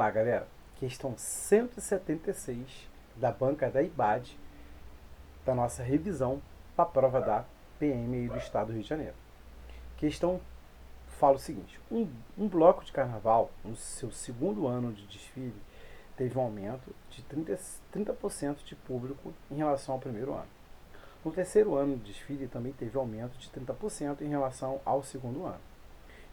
lá, galera. Questão 176 da banca da IBAD, da nossa revisão para a prova da PM do Estado do Rio de Janeiro. Questão fala o seguinte: um bloco de carnaval, no seu segundo ano de desfile, teve um aumento de 30% de público em relação ao primeiro ano. No terceiro ano de desfile também teve aumento de 30% em relação ao segundo ano.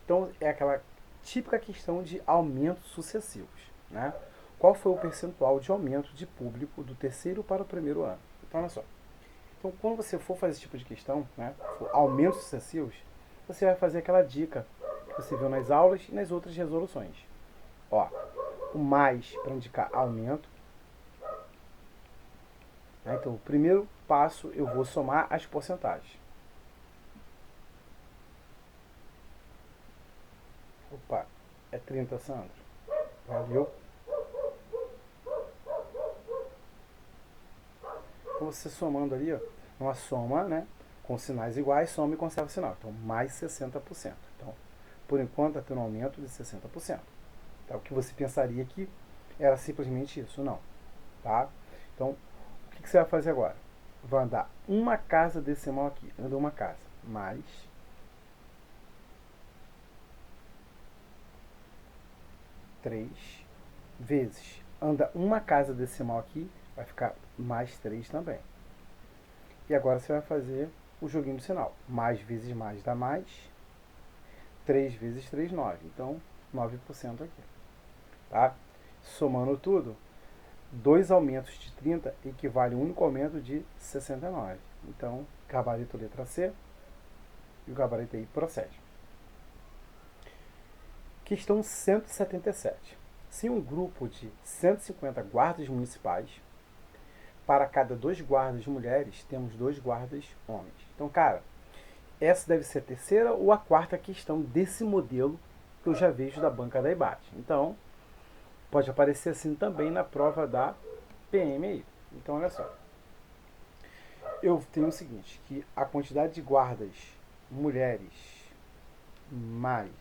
Então é aquela típica questão de aumentos sucessivos, né? Qual foi o percentual de aumento de público do terceiro para o primeiro ano? Então olha só. Então quando você for fazer esse tipo de questão, né, aumentos sucessivos, você vai fazer aquela dica que você viu nas aulas e nas outras resoluções. Ó, o mais para indicar aumento. Então, o primeiro passo eu vou somar as porcentagens. Opa, é 30, Sandro. Valeu. Então, você somando ali, ó, uma soma, né, com sinais iguais, soma e conserva o sinal. Então, mais 60%. Então, por enquanto, está tendo um aumento de 60%. Tá? O que você pensaria que era simplesmente isso, não. Tá? Então, o que você vai fazer agora? Vai andar uma casa decimal aqui. Anda uma casa. Mais 3 vezes. Anda uma casa decimal aqui, vai ficar mais 3 também. E agora você vai fazer o joguinho do sinal. Mais vezes mais dá mais. 3 vezes 3, 9. Então, 9% aqui. Tá? Somando tudo, 2 aumentos de 30 equivale a um único aumento de 69. Então, gabarito letra C e o gabarito I procede. Questão 177. Se um grupo de 150 guardas municipais, para cada 2 guardas mulheres, temos 2 guardas homens. Então, cara, essa deve ser a terceira ou a quarta questão desse modelo que eu já vejo da banca da IBAT. Então, pode aparecer assim também na prova da PMI. Então, olha só. Eu tenho o seguinte, que a quantidade de guardas mulheres mais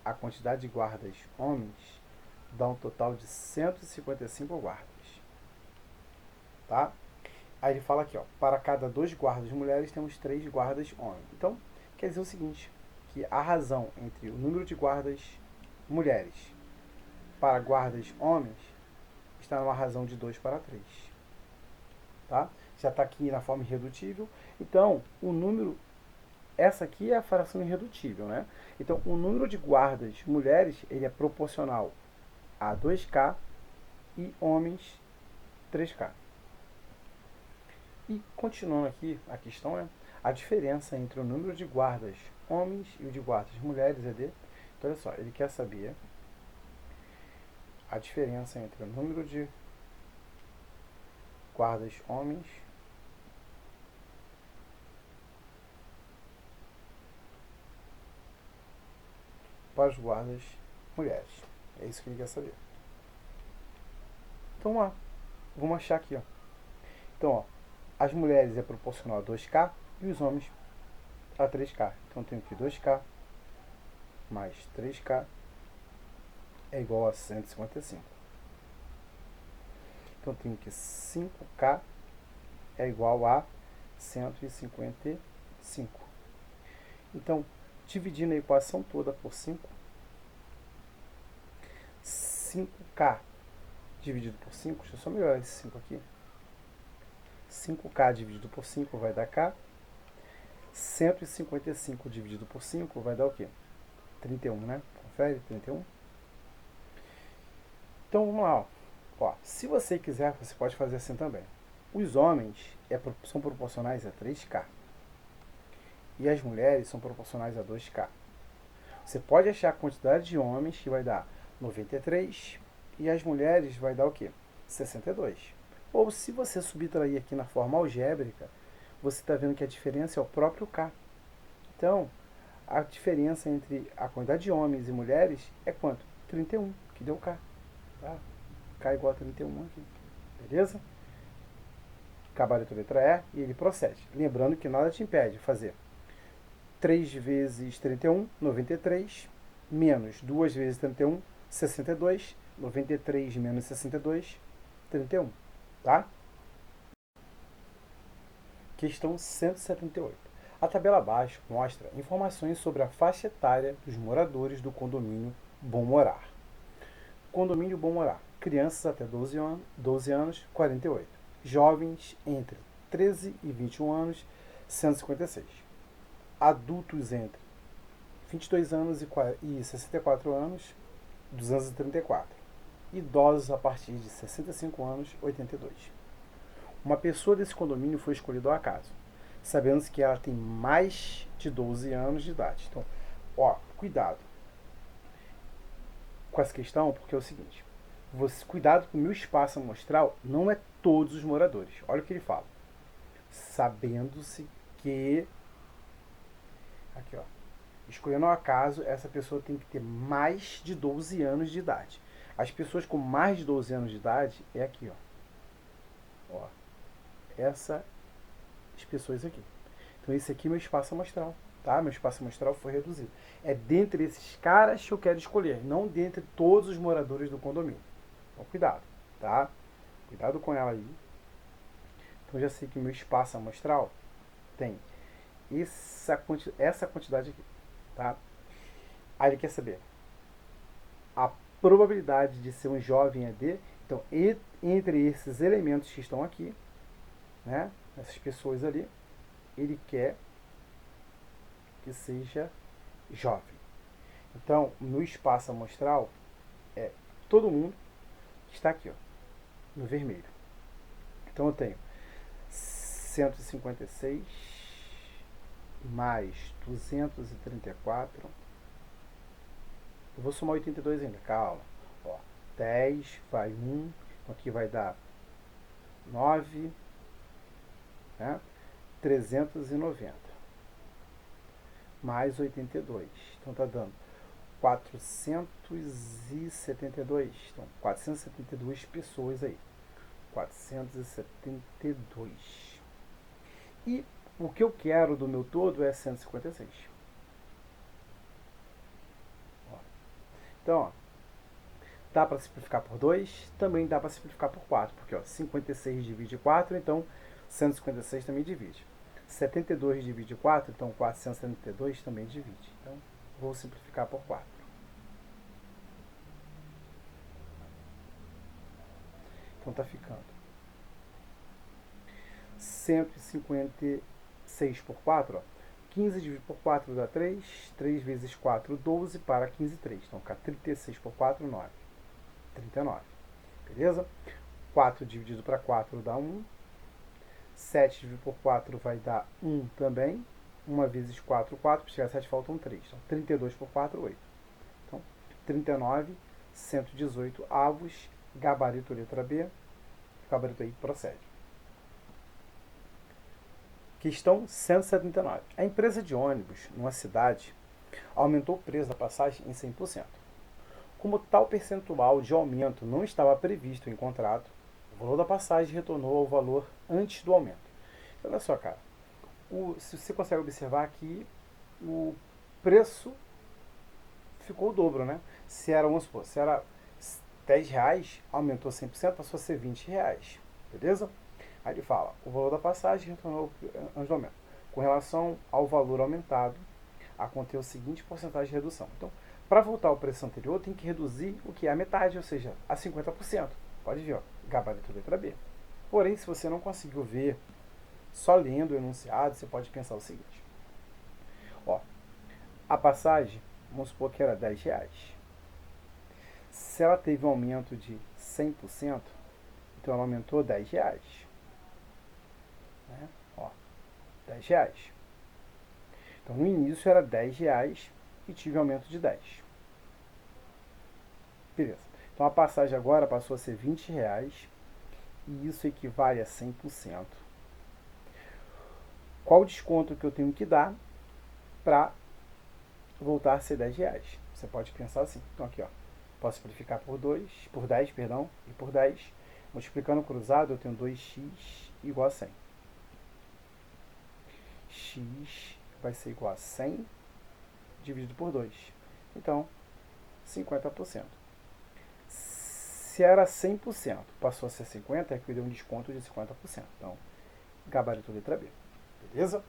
a quantidade de guardas homens dá um total de 155 guardas. Tá? Aí ele fala aqui, ó, para cada 2 guardas mulheres temos 3 guardas homens. Então, quer dizer o seguinte, que a razão entre o número de guardas mulheres para guardas homens está numa razão de 2 para 3. Tá? Já está aqui na forma irredutível. Então, o número... Essa aqui é a fração irredutível, né? Então, o número de guardas mulheres, ele é proporcional a 2K e homens 3K. E, continuando aqui, a questão é a diferença entre o número de guardas homens e o de guardas mulheres é de... Então, olha só, ele quer saber a diferença entre o número de guardas homens para os guardas mulheres. É isso que ele quer saber. Então, vamos lá. Vamos achar aqui, ó. Então, ó, as mulheres é proporcional a 2K e os homens a 3K. Então, tenho aqui 2K mais 3K é igual a 155. Então, tenho que 5K é igual a 155. Então, dividindo a equação toda por 5, 5K dividido por 5, deixa eu só melhorar esse 5 aqui. 5K dividido por 5 vai dar K. 155 dividido por 5 vai dar o quê? 31, né? Confere, 31. Então, vamos lá. Ó, se você quiser, você pode fazer assim também. Os homens são proporcionais a 3K. E as mulheres são proporcionais a 2K. Você pode achar a quantidade de homens que vai dar 93 e as mulheres vai dar o quê? 62. Ou se você subtrair aqui na forma algébrica, você está vendo que a diferença é o próprio K. Então, a diferença entre a quantidade de homens e mulheres é quanto? 31, que deu K. Tá? K igual a 31 aqui. Beleza? Gabarito letra E e ele procede. Lembrando que nada te impede de fazer 3 vezes 31, 93, menos 2 vezes 31, 62, 93 menos 62, 31. Tá? Questão 178. A tabela abaixo mostra informações sobre a faixa etária dos moradores do condomínio Bom Morar. Condomínio Bom Morar. Crianças até 12 anos, 48. Jovens entre 13 e 21 anos, 156. Adultos entre 22 anos e 64 anos, 234. Idosos a partir de 65 anos, 82. Uma pessoa desse condomínio foi escolhida ao acaso, sabendo que ela tem mais de 12 anos de idade. Então, cuidado com essa questão, porque é o seguinte: cuidado com o meu espaço amostral não é todos os moradores. Olha o que ele fala. Sabendo-se que... Aqui, escolhendo ao acaso, essa pessoa tem que ter mais de 12 anos de idade. As pessoas com mais de 12 anos de idade é aqui, essas pessoas aqui. Então esse aqui é meu espaço amostral, tá? Meu espaço amostral foi reduzido. É dentre esses caras que eu quero escolher, não dentre todos os moradores do condomínio. Então cuidado, tá? Cuidado com ela aí. Então já sei que meu espaço amostral tem essa quantidade aqui, tá? Aí ele quer saber a probabilidade de ser um jovem AD. Então, entre esses elementos que estão aqui, né, essas pessoas ali, ele quer que seja jovem. Então, no espaço amostral, é todo mundo que está aqui, no vermelho. Então, eu tenho 156 mais 234. Eu vou somar 82 ainda, calma. 10, vai 1, aqui vai dar 9, né? 390. Mais 82. Então tá dando 472. Então, 472 pessoas aí. 472. E o que eu quero do meu todo é 156. Então, dá para simplificar por 2, também dá para simplificar por 4, porque 56 divide 4, então 156 também divide. 72 divide 4, então 472 também divide. Então, vou simplificar por 4. Então, está ficando 156 por 4, 15 dividido por 4 dá 3, 3 vezes 4, 12, para 15, 3. Então, fica 36 por 4, 9. 39. Beleza? 4 dividido para 4 dá 1. 7 dividido por 4 vai dar 1 também. 1 vezes 4, 4. Para chegar a 7 faltam 3. Então, 32 por 4, 8. Então, 39, 118 avos. Gabarito letra B. Gabarito aí procede. Questão 179. A empresa de ônibus, numa cidade, aumentou o preço da passagem em 100%. Como tal percentual de aumento não estava previsto em contrato, o valor da passagem retornou ao valor antes do aumento. Então, olha só, cara. Se você consegue observar aqui, o preço ficou o dobro, né? Se era, vamos supor, se era R$10, aumentou 100%, passou a ser R$20. Beleza? Aí ele fala, o valor da passagem retornou antes do aumento. Com relação ao valor aumentado, aconteceu a seguinte porcentagem de redução. Então, para voltar ao preço anterior, tem que reduzir o que é a metade, ou seja, a 50%. Pode ver, gabarito letra B. Porém, se você não conseguiu ver só lendo o enunciado, você pode pensar o seguinte. A passagem, vamos supor que era R$10. Se ela teve um aumento de 100%, então ela aumentou R$10. Né? R$10. Então, no início era R$10 e tive aumento de 10. Beleza. Então, a passagem agora passou a ser R$20 e isso equivale a 100%. Qual o desconto que eu tenho que dar para voltar a ser R$10? Você pode pensar assim. Então, aqui, posso simplificar por 10, e por 10. Multiplicando cruzado, eu tenho 2x igual a 100. X vai ser igual a 100 dividido por 2. Então, 50%. Se era 100%, passou a ser 50%, é que eu dei um desconto de 50%. Então, gabarito letra B. Beleza?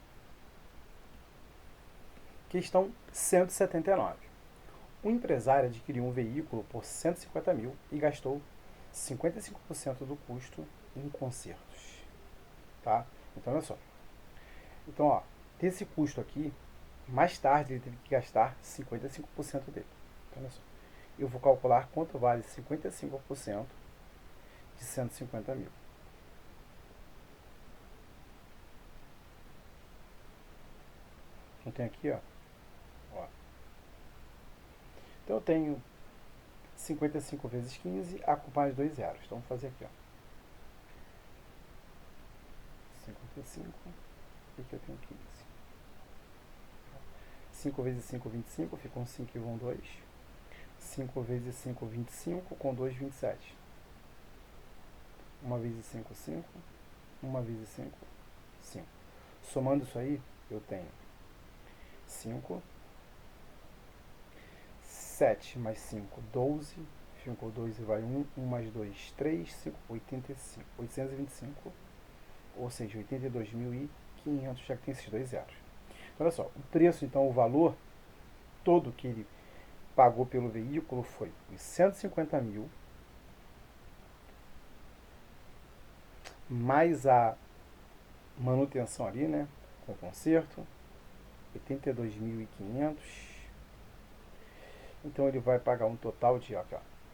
Questão 179. Um empresário adquiriu um veículo por 150 mil e gastou 55% do custo em consertos. Tá? Então, olha só. Então, ó, desse custo aqui, mais tarde ele teve que gastar 55% dele. Então, olha só. Eu vou calcular quanto vale 55% de 150 mil. Então, tem aqui, ó. Então, eu tenho 55 vezes 15, a com mais 2 zeros. Então, vamos fazer aqui, ó. 55, e aqui eu tenho 15. 5 vezes 5, 25, ficam 5 e 1, 2. 5 vezes 5, 25, com 2, 27. 1 vezes 5, 5. 1 vezes 5, 5. Somando isso aí, eu tenho 5. 7 mais 5, 12. Ficou 2 e vai 1. 1 mais 2, 3. 5, 85. 825. Ou seja, 82.500, já que tem esses dois zeros. Então, olha só, o preço, então, o valor todo que ele pagou pelo veículo foi os 150 mil, mais a manutenção ali, né, com o conserto, 82.500. Então, ele vai pagar um total de, ó,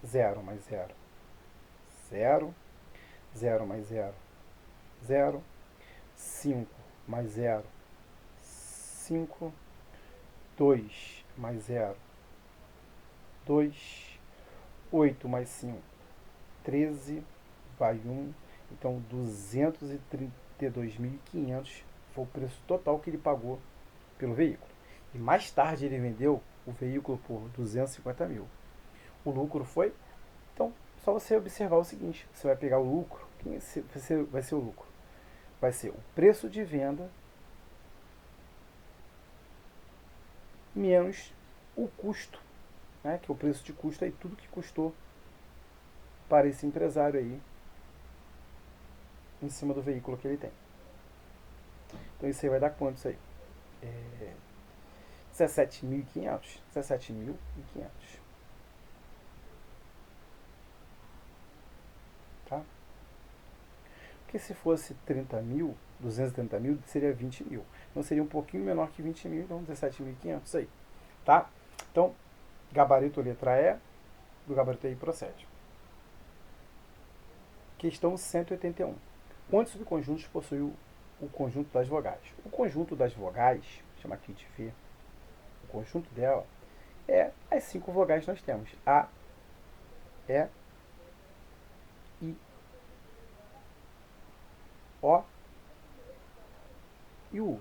0 mais 0, 0, 0 mais 0, 0, 5 mais 0, 5, 2 mais 0, 2, 8 mais 5, 13, vai 1. Então, 232.500 foi o preço total que ele pagou pelo veículo. E mais tarde ele vendeu o veículo por 250 mil. O lucro foi... Então, só você observar o seguinte. Você vai pegar o lucro. Quem vai ser o lucro? Vai ser o preço de venda menos o custo, né, que é o preço de custo aí, tudo que custou para esse empresário aí em cima do veículo que ele tem. Então isso aí vai dar quanto isso aí? 17.500. 17.500. Tá? Porque se fosse 30 mil, 230 mil, seria 20 mil. Então seria um pouquinho menor que 20 mil, então 17.500 aí. Tá? Então, gabarito letra E, do gabarito E procede. Questão 181. Quantos subconjuntos possui o conjunto das vogais? O conjunto das vogais, chama aqui de V, o conjunto dela é as 5 vogais que nós temos. A, E, I, O e U.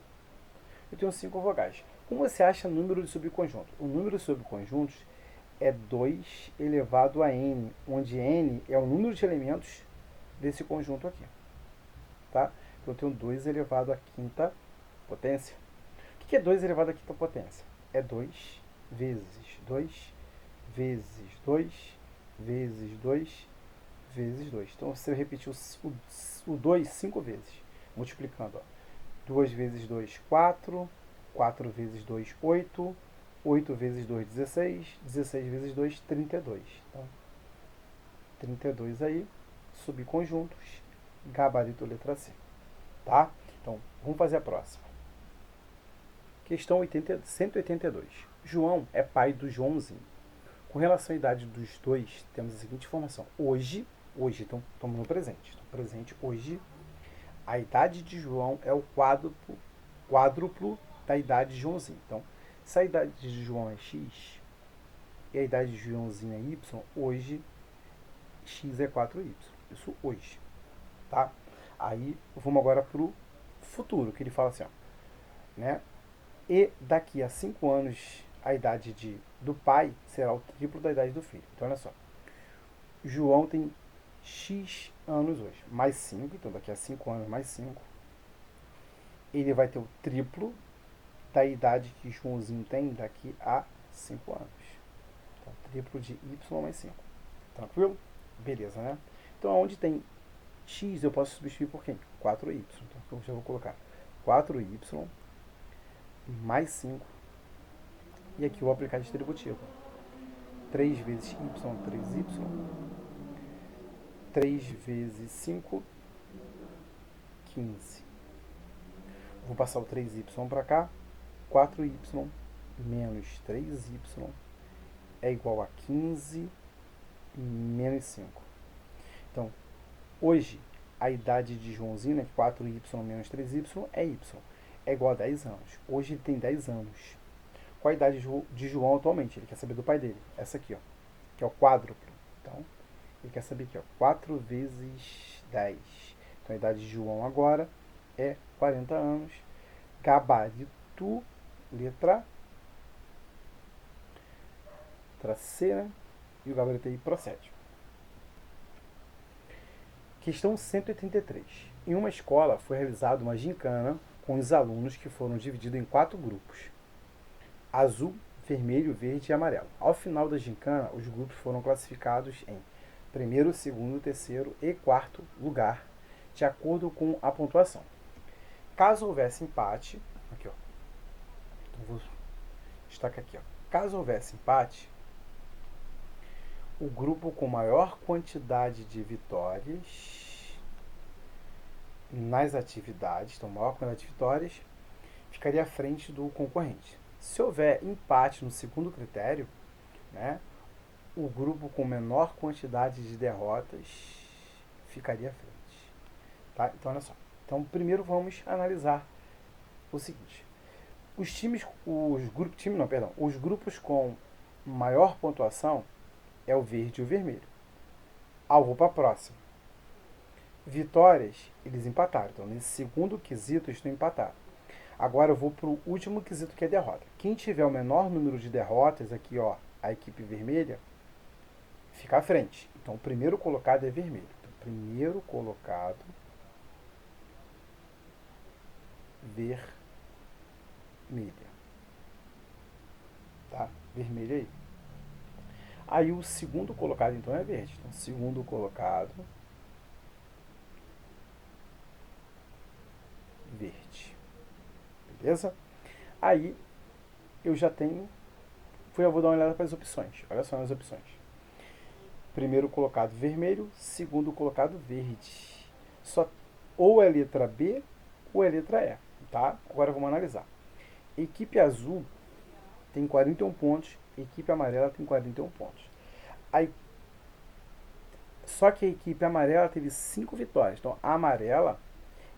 Eu tenho 5 vogais. Como você acha o número de subconjuntos? O número de subconjuntos é 2 elevado a n, onde n é o número de elementos desse conjunto aqui. Tá? Então eu tenho 2 elevado à quinta potência. O que é 2 elevado à quinta potência? É 2 vezes 2 vezes 2 vezes 2 vezes 2. Então você repetiu o 2 5 vezes, multiplicando. Ó. 2 vezes 2, 4. 4 vezes 2, 8. 8 vezes 2, 16. 16 vezes 2, 32. Então, 32 aí, subconjuntos, gabarito letra C. Tá? Então, vamos fazer a próxima. Questão 182. João é pai do Joãozinho. Com relação à idade dos dois, temos a seguinte informação. Hoje, então, estamos no presente. No presente, hoje, a idade de João é o quádruplo da idade de Joãozinho. Então, se a idade de João é X e a idade de Joãozinho é Y, hoje, X é 4Y. Isso hoje. Tá? Aí, vamos agora para o futuro, que ele fala assim, ó, né? E daqui a 5 anos, a idade do pai será o triplo da idade do filho. Então, olha só. João tem X anos hoje. Mais 5, então daqui a 5 anos, mais 5. Ele vai ter o triplo da idade que Joãozinho tem daqui a 5 anos. Então, triplo de Y mais 5. Tranquilo? Beleza, né? Então, onde tem x, eu posso substituir por quem? 4y. Então, eu já vou colocar 4y mais 5. E aqui eu vou aplicar a distributiva. 3 vezes y, 3y. 3 vezes 5, 15. Vou passar o 3y para cá. 4y menos 3y é igual a 15 menos 5. Então, hoje, a idade de Joãozinho, né, 4y menos 3y, é y. É igual a 10 anos. Hoje ele tem 10 anos. Qual a idade de João atualmente? Ele quer saber do pai dele. Essa aqui, ó, que é o quádruplo. Então, ele quer saber aqui, ó, 4 vezes 10. Então, a idade de João agora é 40 anos. Gabarito, letra C, né? E o gabarito aí procede. Questão 183. Em uma escola foi realizada uma gincana com os alunos que foram divididos em 4 grupos: azul, vermelho, verde e amarelo. Ao final da gincana, os grupos foram classificados em primeiro, segundo, terceiro e quarto lugar, de acordo com a pontuação. Caso houvesse empate, aqui ó, então vou destacar aqui ó. Caso houvesse empate, o grupo com maior quantidade de vitórias nas atividades, então maior quantidade de vitórias, ficaria à frente do concorrente. Se houver empate no segundo critério, né, o grupo com menor quantidade de derrotas ficaria à frente. Tá? Então, olha só. Então, primeiro vamos analisar o seguinte. Os grupos com maior pontuação é o verde e o vermelho. Vou para a próxima. Vitórias, eles empataram. Então, nesse segundo quesito, estão empatados. Agora eu vou para o último quesito, que é derrota. Quem tiver o menor número de derrotas, aqui ó, a equipe vermelha, fica à frente. Então, o primeiro colocado é vermelho. Então, primeiro colocado, vermelha. Tá? Vermelho aí. Aí o segundo colocado, então, é verde. Então, segundo colocado, verde. Beleza? Aí, eu já tenho... Eu vou dar uma olhada para as opções. Olha só as opções. Primeiro colocado, vermelho. Segundo colocado, verde. Ou é letra B ou é letra E. Tá? Agora vamos analisar. Equipe azul tem 41 pontos. Equipe amarela tem 41 pontos. Aí, só que a equipe amarela teve 5 vitórias. Então, a amarela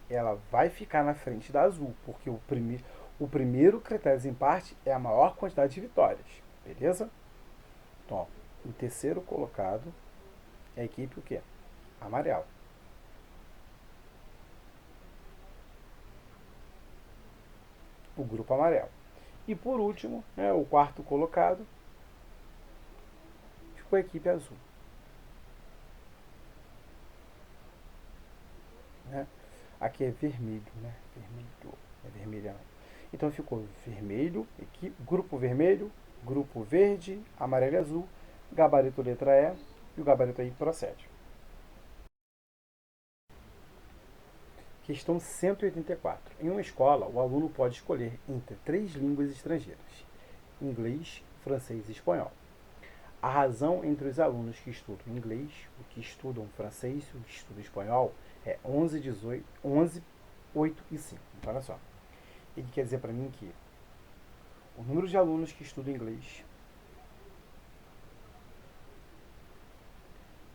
ela vai ficar na frente da azul, porque o primeiro critério de desempate é a maior quantidade de vitórias. Beleza? Então, ó, em terceiro colocado é a equipe o quê? Amarela. O grupo amarelo. E por último, né, o quarto colocado ficou a equipe azul. Né? Aqui é vermelho, né? Vermelho. É vermelhão. Então ficou vermelho, grupo vermelho, grupo verde, amarelo e azul, gabarito letra E, e o gabarito aí procede. Questão 184. Em uma escola, o aluno pode escolher entre 3 línguas estrangeiras: inglês, francês e espanhol. A razão entre os alunos que estudam inglês, o que estudam francês e o que estudam espanhol é 11, 8 e 5. Então, olha só. Ele quer dizer para mim que o número de alunos que estudam inglês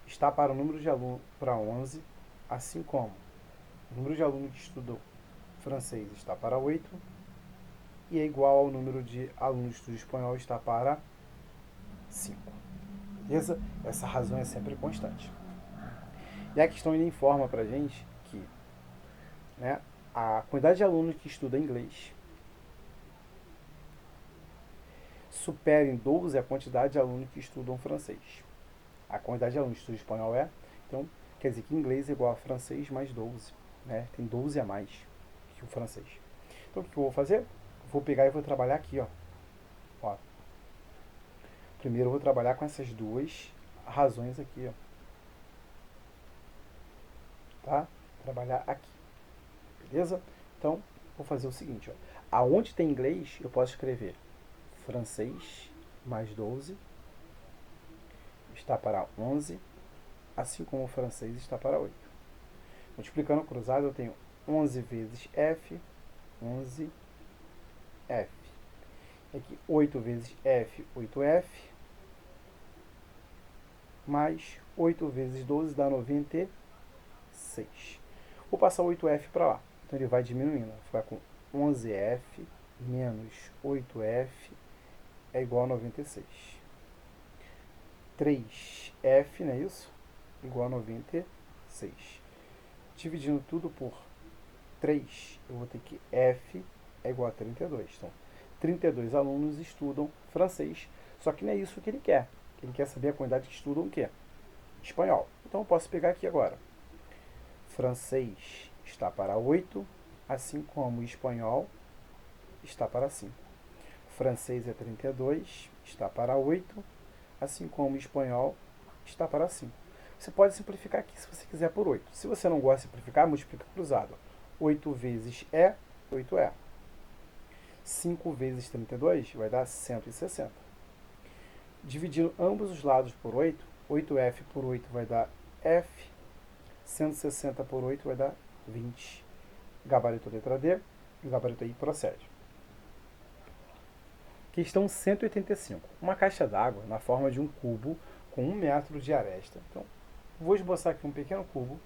está para o número de alunos para 11, assim como o número de alunos que estudam francês está para 8 e é igual ao número de alunos que estudam espanhol está para 5. Beleza? Essa razão é sempre constante. E a questão ainda informa para a gente que, né, a quantidade de alunos que estudam inglês supera em 12 a quantidade de alunos que estudam francês. A quantidade de alunos que estudam espanhol então, quer dizer que inglês é igual a francês mais 12. Né? Tem 12 a mais que o francês. Então, o que eu vou fazer? Vou pegar e vou trabalhar aqui, ó. Primeiro eu vou trabalhar com essas duas razões aqui, ó. tá? Trabalhar aqui, beleza? Então, vou fazer o seguinte, ó. Aonde tem inglês, eu posso escrever francês mais 12 está para 11, assim como o francês está para 8. Multiplicando cruzado, eu tenho 11 vezes F, 11 F. Aqui 8 vezes F, 8F, mais 8 vezes 12 dá 96. Vou passar o 8F para lá. Então ele vai diminuindo. Vai ficar com 11F menos 8F é igual a 96. 3F, não é isso? Igual a 96. Dividindo tudo por 3, eu vou ter que F é igual a 32. Então, 32 alunos estudam francês, só que não é isso que ele quer. Ele quer saber a quantidade que estudam o quê? Espanhol. Então, eu posso pegar aqui agora. Francês está para 8, assim como o espanhol está para 5. Francês é 32, está para 8, assim como o espanhol está para 5. Você pode simplificar aqui se você quiser por 8. Se você não gosta de simplificar, multiplica cruzado. 8 vezes E, 8E. 5 vezes 32 vai dar 160. Dividindo ambos os lados por 8, 8F por 8 vai dar F, 160 por 8 vai dar 20. Gabarito letra D, o gabarito I procede. Questão 185. Uma caixa d'água na forma de um cubo com 1 metro de aresta. Então, vou esboçar aqui um pequeno cubo.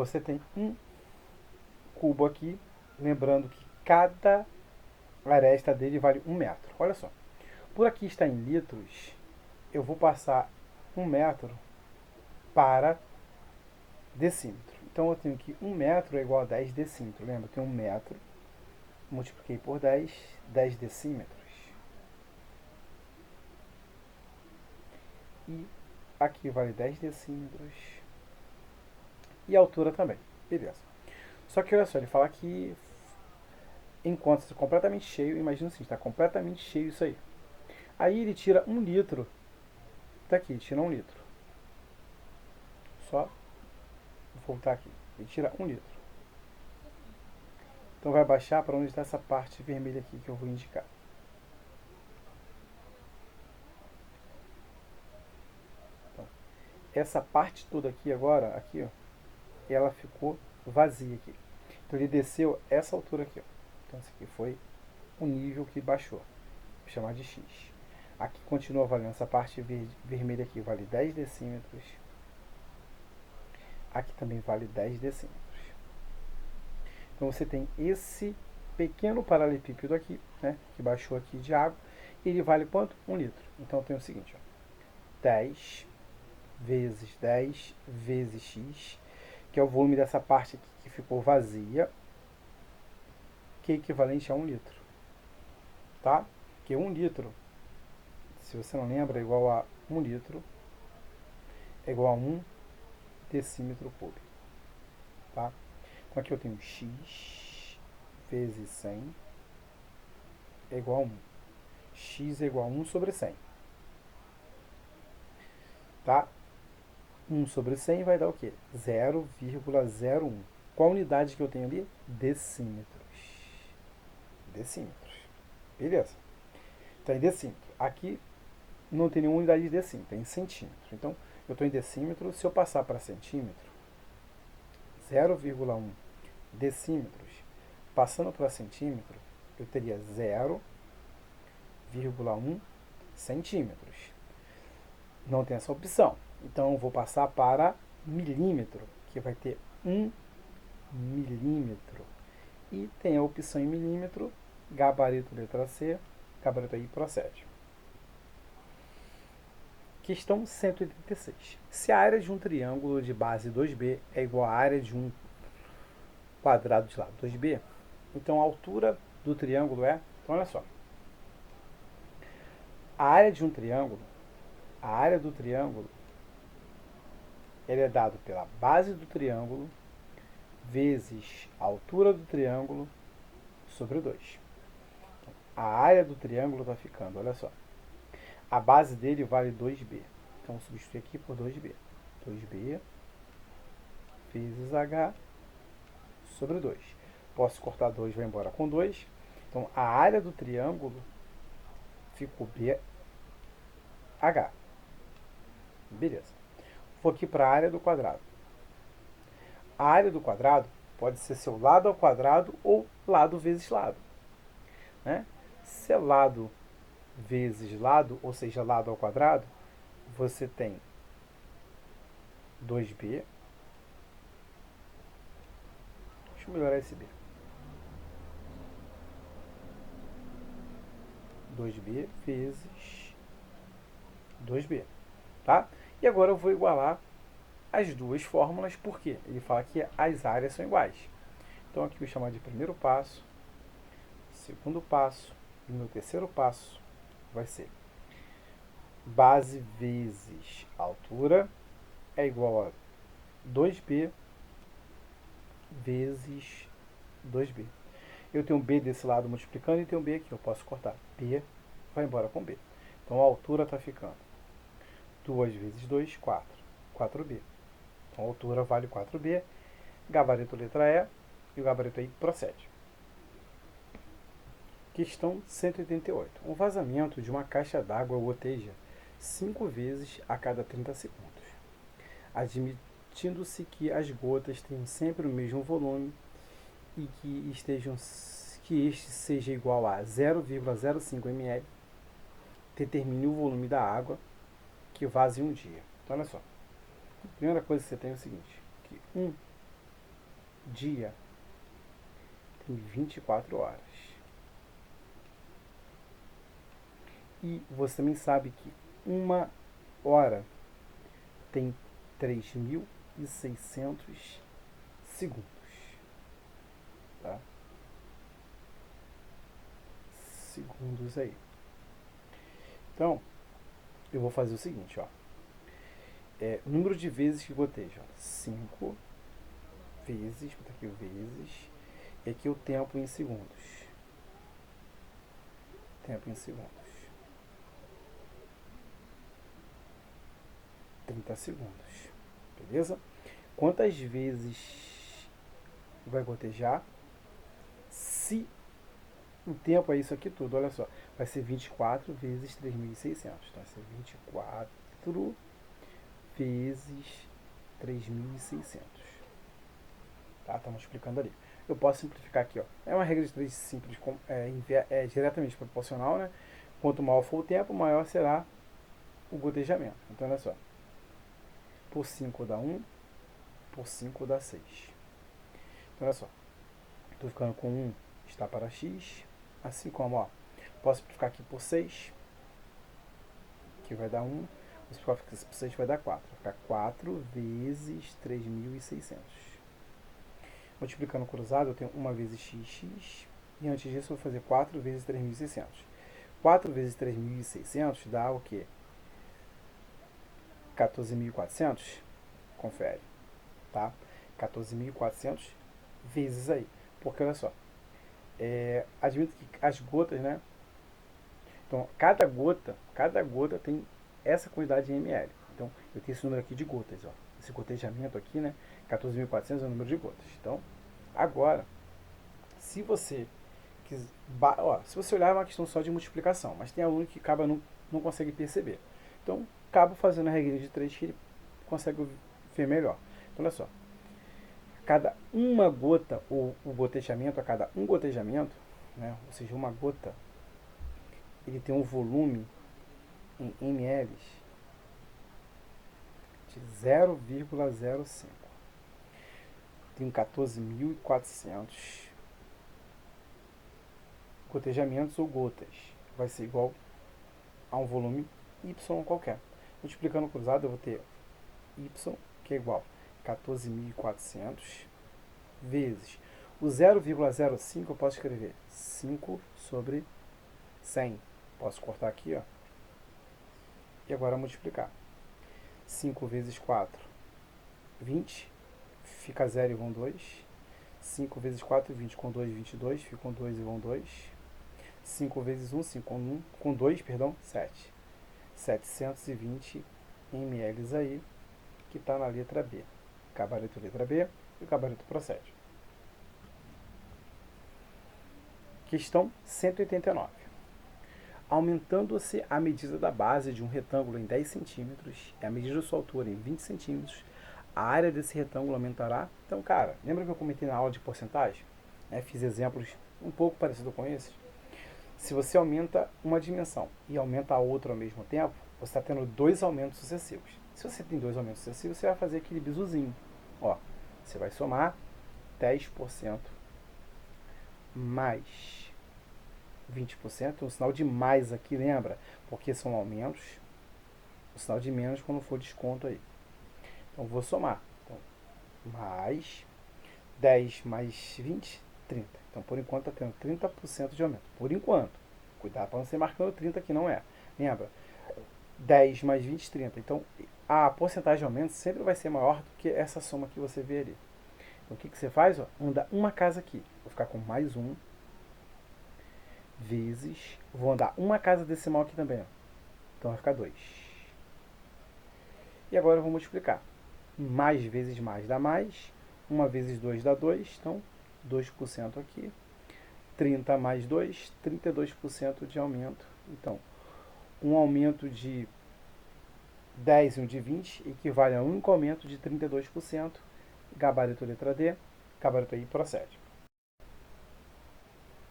Você tem um cubo aqui, lembrando que cada aresta dele vale 1 metro. Olha só, por aqui está em litros, eu vou passar 1 metro para decímetro. Então eu tenho que 1 metro é igual a 10 decímetros. Lembra que 1 metro, multipliquei por 10, 10 decímetros. E aqui vale 10 decímetros. E a altura também. Beleza. Só que olha só, ele fala que encontra-se completamente cheio. Imagina assim, está completamente cheio isso aí. Aí ele tira 1 litro. Tá aqui, tira 1 litro. Só vou voltar aqui. Ele tira 1 litro. Então vai baixar para onde está essa parte vermelha aqui que eu vou indicar. Então, essa parte toda aqui agora, aqui, ó, ela ficou vazia aqui. Então ele desceu essa altura aqui, ó. Então esse aqui foi o nível que baixou. Vou chamar de X. Aqui continua valendo essa parte vermelha aqui, vale 10 decímetros. Aqui também vale 10 decímetros. Então você tem esse pequeno paralelepípedo aqui, né, que baixou aqui de água. Ele vale quanto? 1 litro. Então tem o seguinte, ó, 10 vezes 10 vezes X, que é o volume dessa parte aqui que ficou vazia, que é equivalente a 1 litro. Tá? Porque 1 litro, se você não lembra, é igual a 1 litro, é igual a 1 decímetro cúbico. Tá? Então aqui eu tenho X vezes 100 é igual a 1. X é igual a 1 sobre 100. Tá? 1 sobre 100 vai dar o quê? 0,01. Qual unidade que eu tenho ali? Decímetros. Decímetros. Beleza. Então, em decímetro. Aqui não tem nenhuma unidade de decímetro, é em centímetro. Então, eu estou em decímetro. Se eu passar para centímetro, 0,1 decímetros, passando para centímetro, eu teria 0,1 centímetros. Não tem essa opção. Então, eu vou passar para milímetro, que vai ter 1 milímetro. E tem a opção em milímetro, gabarito letra C, gabarito aí procede. Questão 186. Se a área de um triângulo de base 2B é igual à área de um quadrado de lado 2B, então a altura do triângulo é... Então, olha só. A área de um triângulo, a área do triângulo, ele é dado pela base do triângulo vezes a altura do triângulo sobre 2. Então, a área do triângulo está ficando, olha só. A base dele vale 2B. Então, substituir aqui por 2B. 2B vezes H sobre 2. Posso cortar 2, vai embora com 2. Então, a área do triângulo ficou BH. Beleza. Vou aqui para a área do quadrado. A área do quadrado pode ser seu lado ao quadrado ou lado vezes lado. Né? Se é lado vezes lado, ou seja, lado ao quadrado, você tem 2B. Deixa eu melhorar esse B. 2B vezes 2B. Tá? E agora eu vou igualar as duas fórmulas, porque ele fala que as áreas são iguais. Então aqui eu vou chamar de primeiro passo, segundo passo, e meu terceiro passo vai ser base vezes altura é igual a 2B vezes 2B. Eu tenho B desse lado multiplicando e tenho B aqui. Eu posso cortar. B vai embora com B. Então a altura está ficando 2 vezes 2, 4. 4B. Então a altura vale 4B. Gabarito letra E. E o gabarito aí procede. Questão 188. Um vazamento de uma caixa d'água goteja 5 vezes a cada 30 segundos. Admitindo-se que as gotas tenham sempre o mesmo volume e que este seja igual a 0,05 ml, determine o volume da água que vaza em um dia. Então, olha só. A primeira coisa que você tem é o seguinte, que um dia tem 24 horas. E você também sabe que uma hora tem 3.600 segundos. Tá? Segundos aí. Então, eu vou fazer o seguinte, ó. O número de vezes que goteja, 5 vezes, vou botar aqui o vezes, e aqui o tempo em segundos. Tempo em segundos. 30 segundos. Beleza? Quantas vezes vai gotejar? Se o tempo é isso aqui tudo, olha só. Vai ser 24 vezes 3.600. Então, vai ser 24 vezes 3.600. Tá? Estamos explicando ali. Eu posso simplificar aqui, ó. É uma regra de 3 simples, é diretamente proporcional, né? Quanto maior for o tempo, maior será o gotejamento. Então, olha só. Por 5 dá 1, por 5 dá 6. Então, olha só. Estou ficando com 1, está para x. Assim como, ó, posso simplificar aqui por 6, que vai dar 1. Vou simplificar por 6, vai dar 4. Vai ficar 4 vezes 3.600. Multiplicando cruzado, eu tenho 1 vezes xx. E antes disso, eu vou fazer 4 vezes 3.600. 4 vezes 3.600 dá o quê? 14.400? Confere. Tá? 14.400 vezes aí. Porque, olha só. Admito que as gotas, né? Então, cada gota tem essa quantidade em ml. Então, eu tenho esse número aqui de gotas, ó. Esse gotejamento aqui, né? 14.400 é o número de gotas. Então, agora, se você quiser, se você olhar é uma questão só de multiplicação, mas tem aluno que acaba não consegue perceber. Então, acabo fazendo a regra de 3 que ele consegue ver melhor. Então, olha só. Cada uma gota, ou o gotejamento, a cada um gotejamento, né, ou seja, uma gota, ele tem um volume em ml de 0,05. Tem 14.400 gotejamentos ou gotas, vai ser igual a um volume Y qualquer. Multiplicando cruzado, eu vou ter Y, que é igual a 14.400 vezes o 0,05, eu posso escrever 5 sobre 100. Posso cortar aqui, ó. E agora multiplicar. 5 vezes 4, 20. Fica 0 e vão 2. 5 vezes 4, 20. Com 2, 22. Ficam 2 e vão 2. 5 vezes 1, 5. Com 2, perdão, 7. 720 ml aí, que está na letra B. Gabarito letra B e o gabarito procede. Questão 189. Aumentando-se a medida da base de um retângulo em 10 centímetros e a medida da sua altura em 20 centímetros, a área desse retângulo aumentará. Então, cara, lembra que eu comentei na aula de porcentagem? Fiz exemplos um pouco parecidos com esses. Se você aumenta uma dimensão e aumenta a outra ao mesmo tempo, você está tendo dois aumentos sucessivos. Se você tem dois aumentos sucessivos, você vai fazer aquele bizuzinho. Ó, você vai somar 10% mais 20%, um sinal de mais aqui, lembra? Porque são aumentos, o sinal de menos quando for desconto aí. Então, vou somar. Então, mais 10 mais 20, 30. Então, por enquanto, está tendo 30% de aumento. Por enquanto. Cuidado para não ser marcando 30 que não é. Lembra? 10 mais 20, 30. Então, a porcentagem de aumento sempre vai ser maior do que essa soma que você vê ali. Então, o que você faz? Ó, anda uma casa aqui. Vou ficar com mais 1 vezes... Vou andar uma casa decimal aqui também. Ó. Então, vai ficar 2. E agora eu vou multiplicar. Mais vezes mais dá mais. 1 vezes 2 dá 2. Então, 2% aqui. 30 mais 2, 32% de aumento. Então, um aumento de 10 e um de 20 equivale a um único aumento de 32%. Gabarito letra D. Gabarito aí procede.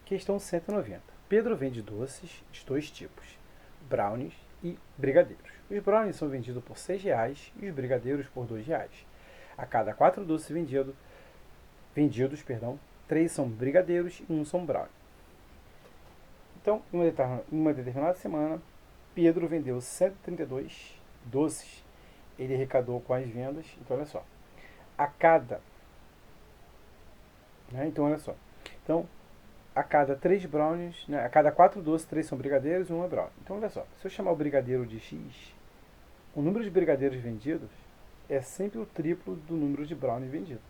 Questão 190. Pedro vende doces de dois tipos, brownies e brigadeiros. Os brownies são vendidos por R$ 6 e os brigadeiros por R$ 2. A cada 4 doces vendidos, 3 são brigadeiros e 1 são brownies. Então, em uma determinada semana, Pedro vendeu 132 doces. Ele arrecadou com as vendas. Então, olha só. A cada 3 brownies, a cada 4 doces, 3 são brigadeiros e 1 é brownie. Então, olha só. Se eu chamar o brigadeiro de X, o número de brigadeiros vendidos é sempre o triplo do número de brownies vendidos.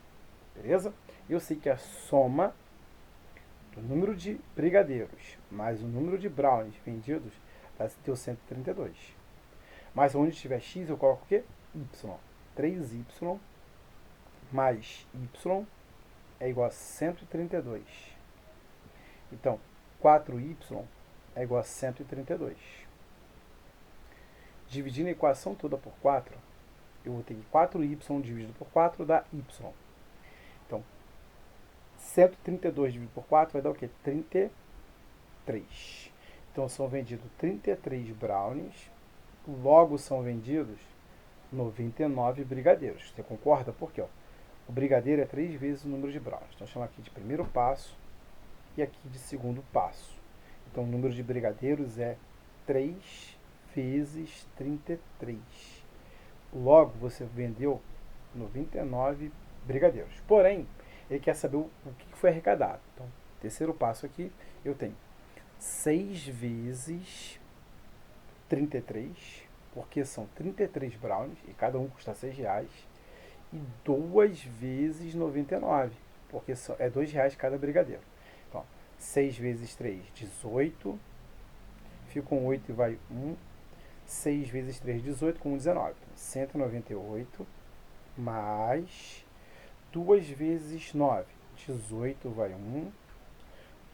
Beleza? Eu sei que a soma do número de brigadeiros mais o número de brownies vendidos deu 132. Mas onde tiver X, eu coloco o quê? Y. 3Y mais Y é igual a 132. Então, 4Y é igual a 132. Dividindo a equação toda por 4, eu vou ter que 4Y dividido por 4 dá Y. Então, 132 dividido por 4 vai dar o quê? 33. Então, são vendidos 33 brownies, logo são vendidos 99 brigadeiros. Você concorda? Por quê? Ó, o brigadeiro é 3 vezes o número de brownies. Então, chama aqui de primeiro passo e aqui de segundo passo. Então, o número de brigadeiros é 3 vezes 33. Logo, você vendeu 99 brigadeiros. Porém, ele quer saber o que foi arrecadado. Então, terceiro passo aqui, eu tenho 6 vezes 33, porque são 33 brownies, e cada um custa R$6, e 2 vezes 99, porque é R$2 cada brigadeiro. Então, 6 vezes 3, 18, ficam 8 e vai 1, 6 vezes 3, 18, com 19, então, 198, mais 2 vezes 9, 18 vai 1,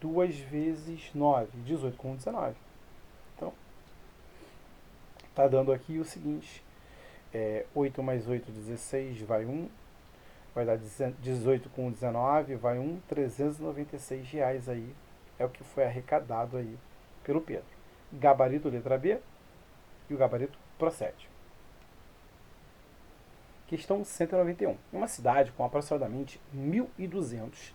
2 vezes 9, 18 com 19. Então, está dando aqui o seguinte, 8 mais 8, 16, vai 1, vai dar 18 com 19, vai 1, R$396 aí, é o que foi arrecadado aí pelo Pedro. Gabarito letra B e o gabarito procede. Questão 191. Em uma cidade com aproximadamente 1.200,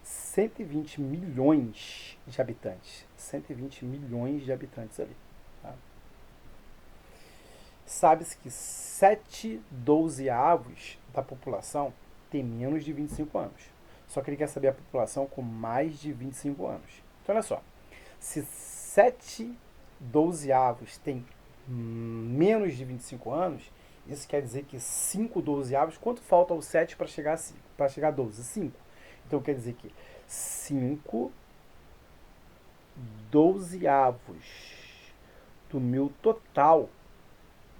120 milhões de habitantes. 120 milhões de habitantes ali. Tá? Sabe-se que 7/12 da população tem menos de 25 anos. Só que ele quer saber a população com mais de 25 anos. Então, olha só. Se 7/12 tem menos de 25 anos, isso quer dizer que 5/12, quanto falta ao 7 para chegar a 12? 5. Então, quer dizer que 5/12 do meu total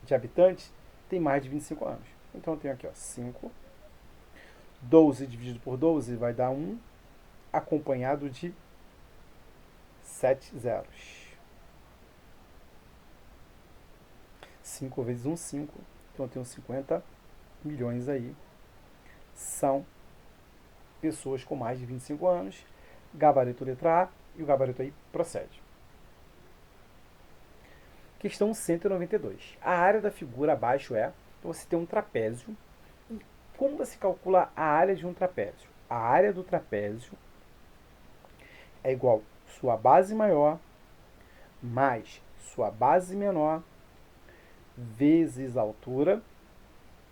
de habitantes tem mais de 25 anos. Então, eu tenho aqui, ó, 5. 12 dividido por 12 vai dar 1, acompanhado de 7 zeros. 5 vezes 1, 5. Então, eu tenho 50 milhões aí. São pessoas com mais de 25 anos. Gabarito letra A. E o gabarito aí procede. Questão 192. A área da figura abaixo é... Então, você tem um trapézio. E como você calcula a área de um trapézio? A área do trapézio é igual a sua base maior mais sua base menor vezes a altura,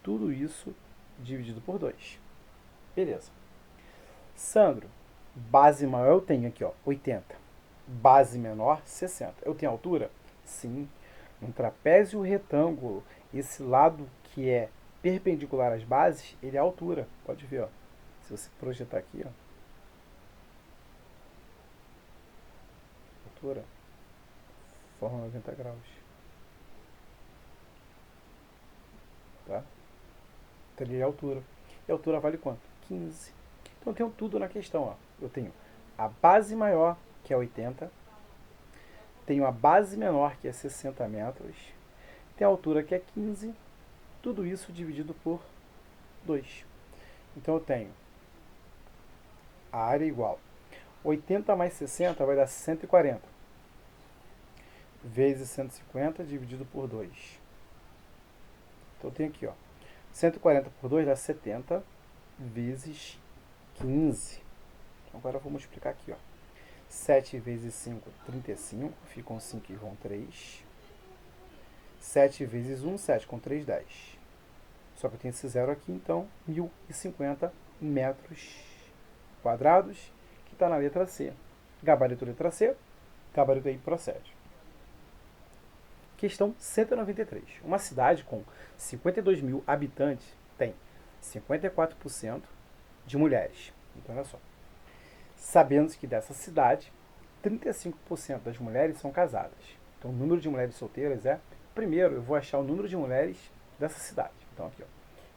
tudo isso dividido por 2. Beleza. Sandro, base maior eu tenho aqui, ó, 80. Base menor, 60. Eu tenho altura? Sim. Um trapézio retângulo, esse lado que é perpendicular às bases, ele é a altura. Pode ver, ó. Se você projetar aqui, ó. Altura. Forma 90 graus. Tá? Então ele é a altura. E a altura vale quanto? 15. Então eu tenho tudo na questão, ó. Eu tenho a base maior, que é 80. Tenho a base menor, que é 60 metros. Tem a altura, que é 15. Tudo isso dividido por 2. Então eu tenho a área igual. 80 mais 60 vai dar 140. Vezes 150 dividido por 2. Então eu tenho aqui, ó. 140 por 2 dá 70 vezes 15. Então agora eu vou multiplicar aqui, ó. 7 vezes 5, 35. Ficam 5 e vão 3. 7 vezes 1, 7. Com 3, 10. Só que eu tenho esse zero aqui, então 1050 metros quadrados, que está na letra C. Gabarito letra C. Gabarito aí procede. Questão 193. Uma cidade com 52 mil habitantes tem 54% de mulheres. Então, olha só. Sabendo que dessa cidade, 35% das mulheres são casadas. Então, o número de mulheres solteiras é... Primeiro, eu vou achar o número de mulheres dessa cidade. Então, aqui, ó.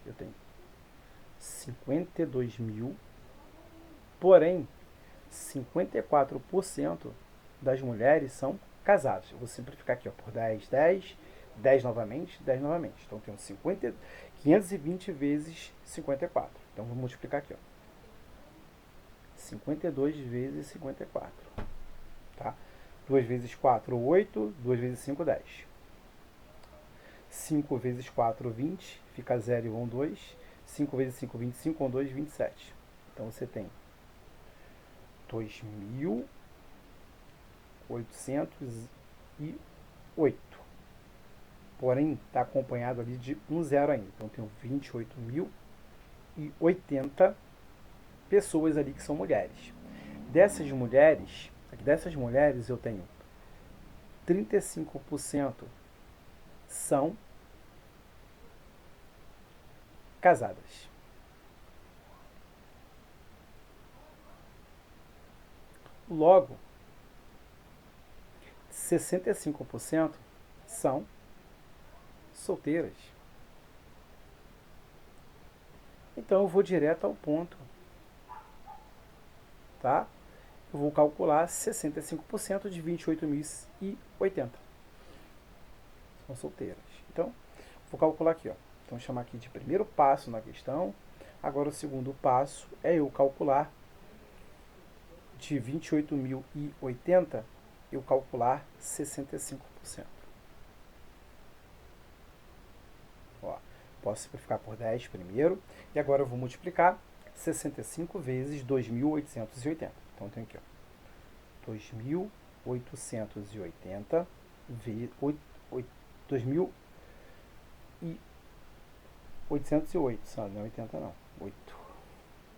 Eu tenho 52 mil, porém, 54% das mulheres são casadas. Eu vou simplificar aqui, ó, por 10, 10, 10 novamente, 10 novamente. Então, eu tenho 520 vezes 54. Então, vou multiplicar aqui, ó. 52 vezes 54. Tá? 2 vezes 4, 8. 2 vezes 5, 10. 5 vezes 4, 20. Fica 0 e 1, 2. 5 vezes 5, 25. 1, 2, 27. Então, você tem 2.808. Porém, está acompanhado ali de um zero ainda. Então, eu tenho 28.080 pessoas ali que são mulheres. Dessas mulheres eu tenho 35% são casadas. Logo, 65% são solteiras. Então eu vou direto ao ponto. Tá? Eu vou calcular 65% de 28.080. São solteiras. Então, vou calcular aqui, ó. Então, vou chamar aqui de primeiro passo na questão. Agora, o segundo passo é eu calcular de 28.080, eu calcular 65%. Ó, posso simplificar por 10 primeiro. E agora eu vou multiplicar 65 vezes 2.880. Então, tem aqui, ó, 2.880 vezes 2.808, sabe? Não é 80 não. 8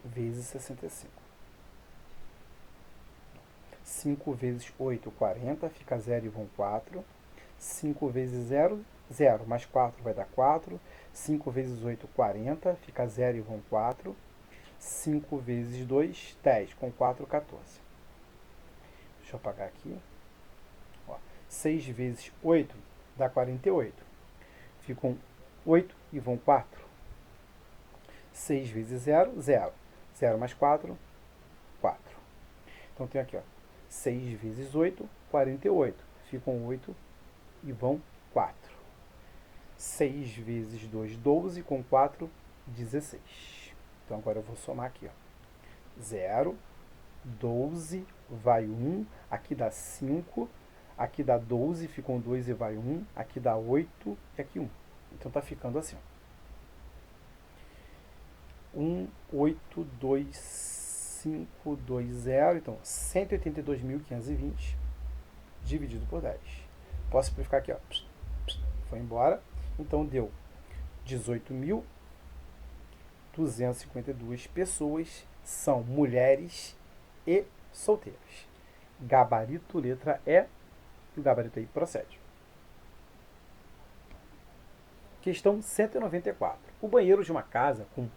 vezes 65. 5 vezes 8, 40, fica 0 e vão 4. 5 vezes 0, 0, mais 4 vai dar 4. 5 vezes 8, 40, fica 0 e vão 4. 5 vezes 2, 10, com 4, 14. Deixa eu apagar aqui. Ó, 6 vezes 8 dá 48. Ficam 8 e vão 4. 6 vezes 0, 0. 0 mais 4, 4. Então tem aqui, ó, 6 vezes 8, 48. Ficam 8 e vão 4. 6 vezes 2, 12, com 4, 16. Então agora eu vou somar aqui, ó. 0, 12, vai 1, aqui dá 5, aqui dá 12, ficam 2 e vai 1, aqui dá 8 e aqui 1. Então tá ficando assim, ó. 182.520, então 182.520 dividido por 10. Posso simplificar aqui, ó. Foi embora. Então deu 18.252 pessoas são mulheres e solteiras. Gabarito letra E, e o gabarito aí procede. Questão 194. O banheiro de uma casa com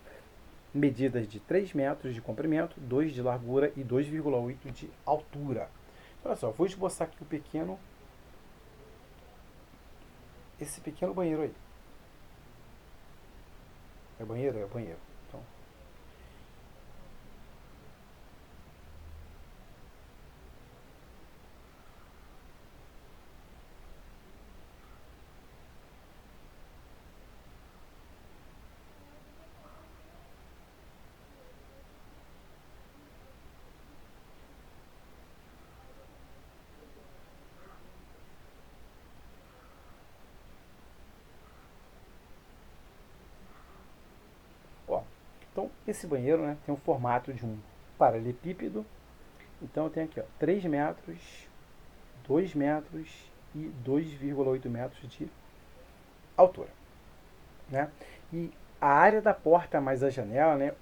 medidas de 3 metros de comprimento, 2 de largura e 2,8 de altura. Olha só, vou esboçar aqui esse pequeno banheiro aí. É banheiro? É banheiro. Então, ó, então esse banheiro, né, tem o formato de um paralelepípedo. Então eu tenho aqui, ó, 3 metros, 2 metros e 2,8 metros de altura, né? E a área da porta mais a janela, né,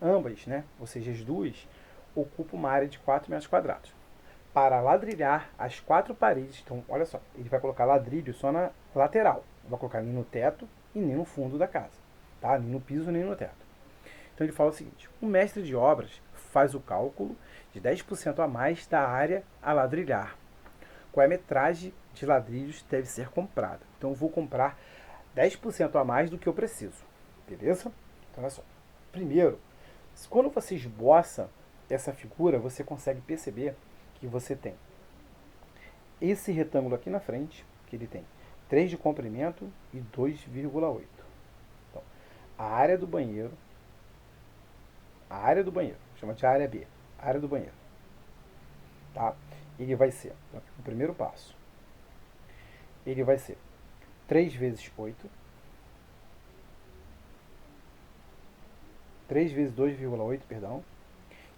ambas, né, ou seja, as duas, ocupam uma área de 4 metros quadrados. Para ladrilhar as 4 paredes, então, olha só, ele vai colocar ladrilho só na lateral, não vai colocar nem no teto e nem no fundo da casa, tá? Nem no piso, nem no teto. Então ele fala o seguinte: o mestre de obras faz o cálculo de 10% a mais da área a ladrilhar. Qual é a metragem de ladrilhos deve ser comprada? Então eu vou comprar 10% a mais do que eu preciso, beleza? Então olha só. Primeiro, quando você esboça essa figura, você consegue perceber que você tem esse retângulo aqui na frente, que ele tem 3 de comprimento e 2,8. Então, a área do banheiro, chama de área B, área do banheiro, tá? Ele vai ser, o primeiro passo, ele vai ser 3 vezes 8, 3 vezes 2,8, perdão.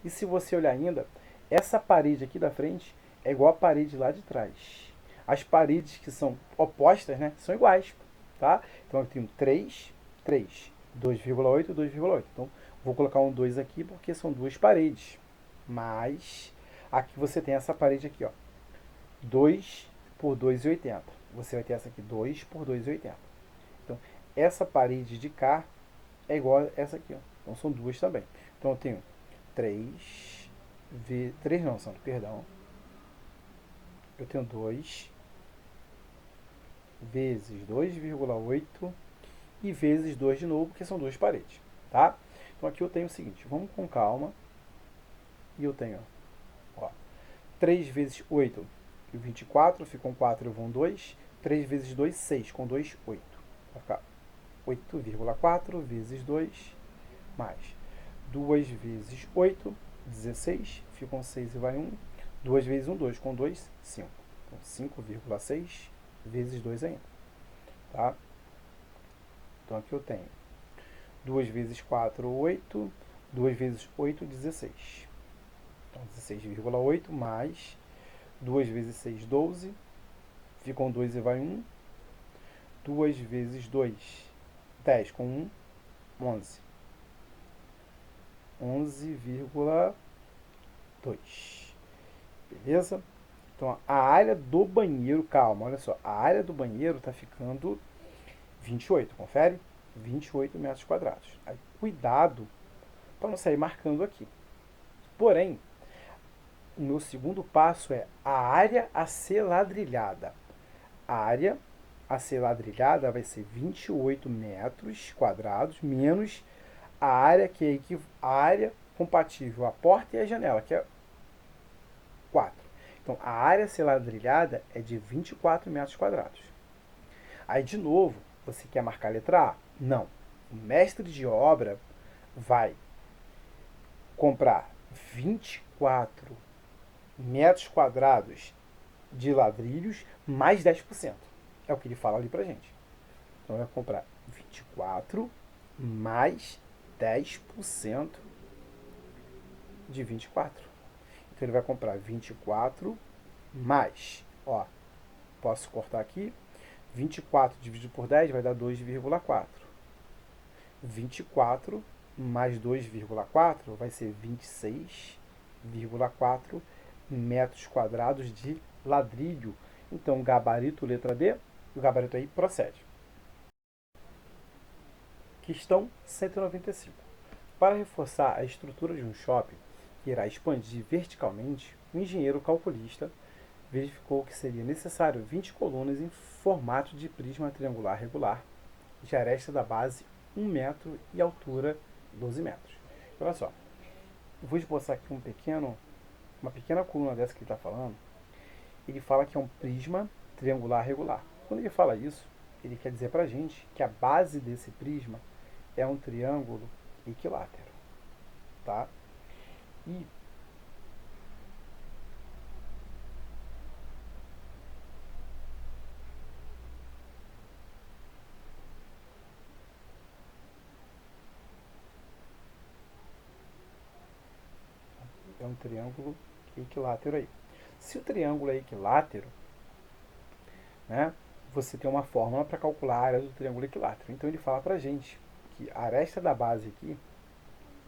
E se você olhar ainda, essa parede aqui da frente é igual a parede lá de trás. As paredes que são opostas, né, são iguais, tá? Então eu tenho 3, 3, 2,8, 2,8. Então vou colocar um 2 aqui porque são duas paredes. Mas aqui você tem essa parede aqui, ó. 2 por 2,80. Você vai ter essa aqui, 2 por 2,80. Então essa parede de cá é igual a essa aqui, ó. Então são duas também. Então eu tenho 3 não, Santo, perdão. Eu tenho 2 vezes 2,8 e vezes 2 de novo, porque são duas paredes, tá? Então aqui eu tenho o seguinte, vamos com calma. E eu tenho, ó, 3 vezes 8, 24, ficam 4, vão 2. 3 vezes 2, 6, com 2, 8. Vai ficar 8,4 vezes 2, mais 2 vezes 8, 16, ficam 6 e vai 1. 2 vezes 1, 2, com 2, 5. Então 5,6 vezes 2 ainda, tá? Então aqui eu tenho 2 vezes 4, 8. 2 vezes 8, 16. Então, 16,8 mais 2 vezes 6, 12. Ficam 2 e vai 1. 2 vezes 2, 10 com 1, 11. 11,2. Beleza? Então, a área do banheiro, calma, olha só. A área do banheiro está ficando 28, confere? 28 metros quadrados. Aí, cuidado para não sair marcando aqui. Porém, o meu segundo passo é a área a ser ladrilhada. A área a ser ladrilhada vai ser 28 metros quadrados menos a área que é a área compatível à porta e à janela, que é 4. Então, a área a ser ladrilhada é de 24 metros quadrados. Aí, de novo, você quer marcar a letra A? Não. O mestre de obra vai comprar 24 metros quadrados de ladrilhos mais 10%. É o que ele fala ali pra gente. Então, vai comprar 24 mais 10% de 24. Então, ele vai comprar 24 mais, ó, posso cortar aqui, 24 dividido por 10 vai dar 2,4. 24 mais 2,4 vai ser 26,4 metros quadrados de ladrilho. Então, gabarito letra B, o gabarito aí procede. Questão 195. Para reforçar a estrutura de um shopping que irá expandir verticalmente, o engenheiro calculista verificou que seria necessário 20 colunas em formato de prisma triangular regular, de aresta da base 1 metro e altura 12 metros. Olha só, eu vou esboçar aqui uma pequena coluna dessa que ele está falando. Ele fala que é um prisma triangular regular. Quando ele fala isso, ele quer dizer para a gente que a base desse prisma é um triângulo equilátero. Tá? E é um triângulo equilátero aí. Se o triângulo é equilátero, né, você tem uma fórmula para calcular a área do triângulo equilátero. Então ele fala para a gente que a aresta da base aqui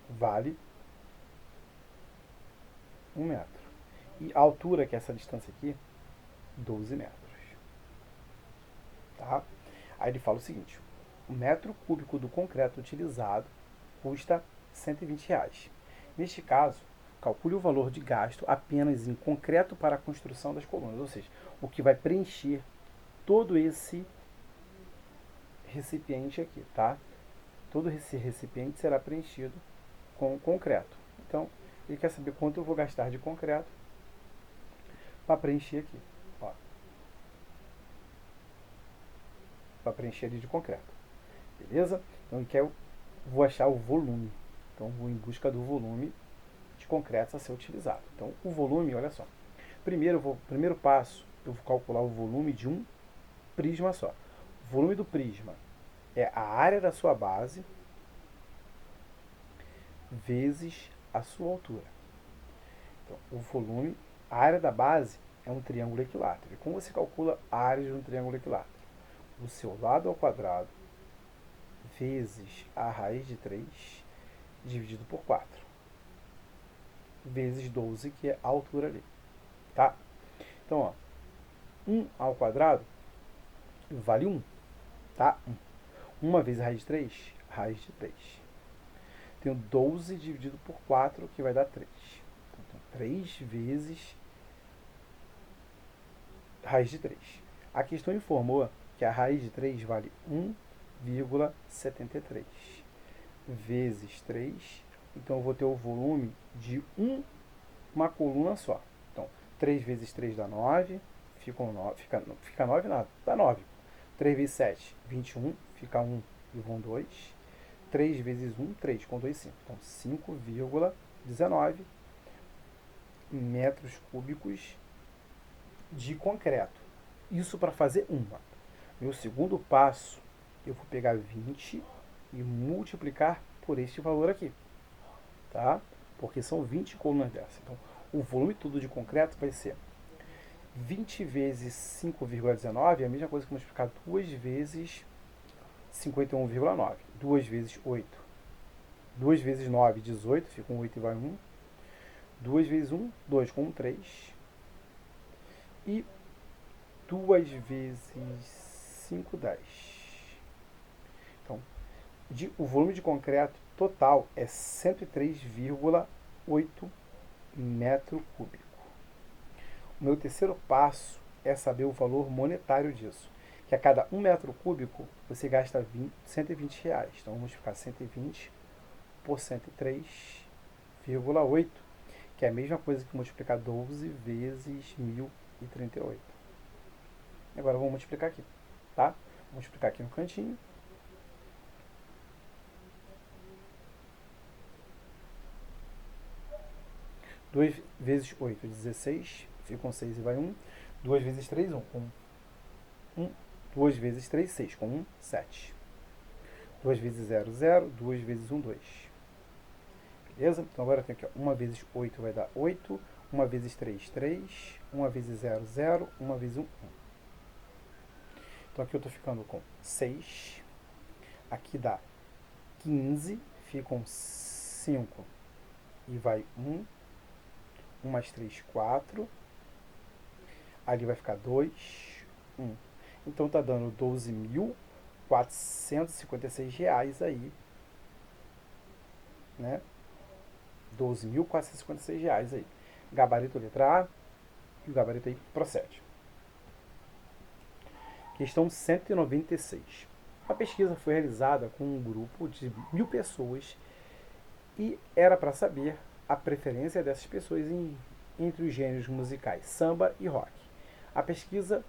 vale 1 metro. E a altura, que é essa distância aqui, 12 metros. Tá? Aí ele fala o seguinte: o metro cúbico do concreto utilizado custa R$ 120. Neste caso, calcule o valor de gasto apenas em concreto para a construção das colunas, ou seja, o que vai preencher todo esse recipiente aqui, tá? Todo esse recipiente será preenchido com concreto. Então, ele quer saber quanto eu vou gastar de concreto para preencher aqui. Para preencher ali de concreto. Beleza? Então, vou achar o volume. Então, vou em busca do volume de concreto a ser utilizado. Então, o volume, olha só. Primeiro passo, eu vou calcular o volume de um prisma só. O volume do prisma é a área da sua base vezes a sua altura. Então, o volume, a área da base é um triângulo equilátero. E como você calcula a área de um triângulo equilátero? O seu lado ao quadrado vezes a raiz de 3 dividido por 4 vezes 12, que é a altura ali. Tá? Então, ó, 1 ao quadrado vale 1. Tá? 1 vezes a raiz de 3, raiz de 3. Tenho 12 dividido por 4, que vai dar 3. Então, 3 vezes raiz de 3. A questão informou que a raiz de 3 vale 1,73 vezes 3. Então, eu vou ter o volume de uma coluna só. Então, 3 vezes 3 dá 9. Fica 9 nada, dá 9. 3 vezes 7, 21. Fica 1 e vão 2. 3 vezes 1, 3, com 2, 5. Então, 5,19 metros cúbicos de concreto. Isso para fazer uma. Meu segundo passo, eu vou pegar 20 e multiplicar por este valor aqui. tá? Porque são 20 colunas dessas. Então, o volume todo de concreto vai ser 20 vezes 5,19 é a mesma coisa que multiplicar 2 vezes 51,9. 2 vezes 8. 2 vezes 9, 18. Fica um 8 e vai 1. 2 vezes 1, 2 com 1, 3. E 2 vezes 5, 10. Então, o volume de concreto total é 103,8 metro cúbico. O meu terceiro passo é saber o valor monetário disso. Que a cada 1 metro cúbico você gasta 120 reais. Então vamos multiplicar 120 por 103,8, que é a mesma coisa que multiplicar 12 vezes 1038. Agora vamos multiplicar aqui, tá? Vou multiplicar aqui no cantinho. Dois vezes 8, 16. Fica com 6 e vai 1. 2 vezes 3, 1. 1. 2 vezes 3, 6. Com 1, 7. 2 vezes 0, 0. 2 vezes 1, 2. Beleza? Então agora tem aqui, ó, 1 vezes 8 vai dar 8. 1 vezes 3, 3. 1 vezes 0, 0. 1 vezes 1, 1. Então aqui eu estou ficando com 6. Aqui dá 15. Ficam 5 e vai 1. 1 mais 3, 4. Ali vai ficar 2, 1. Então está dando 12.456 reais aí, né? 12.456 reais aí. Gabarito letra A e o gabarito aí procede. Questão 196. A pesquisa foi realizada com um grupo de 1.000 pessoas e era para saber a preferência dessas pessoas entre os gêneros musicais samba e rock. A pesquisa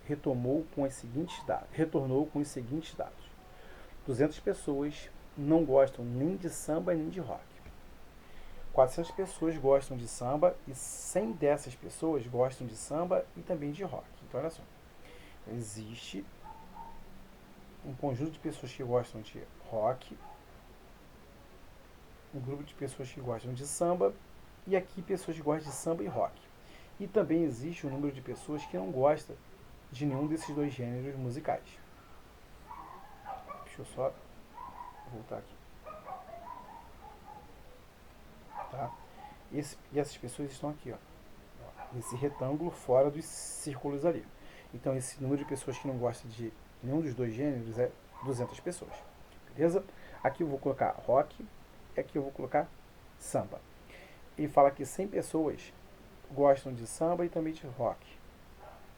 retornou com os seguintes dados. 200 pessoas não gostam nem de samba nem de rock. 400 pessoas gostam de samba e 100 dessas pessoas gostam de samba e também de rock. Então, olha só. Existe um conjunto de pessoas que gostam de rock, um grupo de pessoas que gostam de samba e aqui pessoas que gostam de samba e rock. E também existe um número de pessoas que não gostam de nenhum desses dois gêneros musicais. Deixa eu só voltar aqui. Tá? E essas pessoas estão aqui, ó, nesse retângulo fora dos círculos ali. Então esse número de pessoas que não gostam de nenhum dos dois gêneros é 200 pessoas. Beleza? Aqui eu vou colocar rock e aqui eu vou colocar samba. E fala que 100 pessoas gostam de samba e também de rock.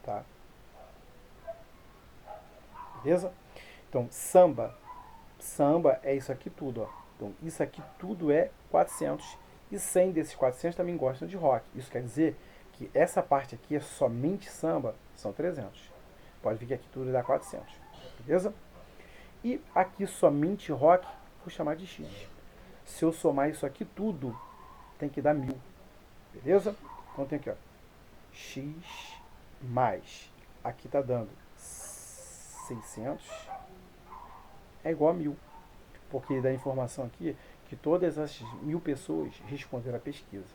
Tá? Beleza? Então, samba é isso aqui tudo, ó. Então, isso aqui tudo é 400 e 100 desses 400 também gostam de rock. Isso quer dizer que essa parte aqui é somente samba, são 300. Pode ver que aqui tudo dá 400. Beleza? E aqui somente rock, vou chamar de X. Se eu somar isso aqui tudo, tem que dar 1000. Beleza? Então tem aqui, ó, X mais, aqui está dando 600, é igual a 1000. Porque dá informação aqui que todas as 1000 pessoas responderam a pesquisa.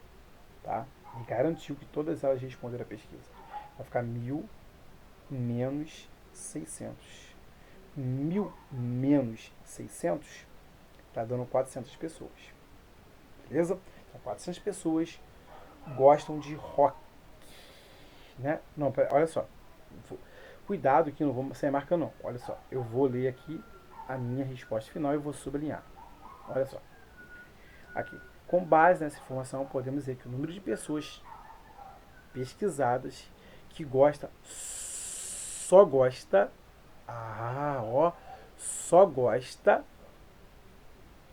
Tá? E garantiu que todas elas responderam a pesquisa. Vai ficar 1000 menos 600. 1000 menos 600 está dando 400 pessoas. Beleza? Então, 400 pessoas gostam de rock. Né? Não, pera, olha só. Cuidado que não vou sem marca não. Olha só. Eu vou ler aqui a minha resposta final e vou sublinhar. Olha só. Aqui. Com base nessa informação, podemos dizer que o número de pessoas pesquisadas que só gosta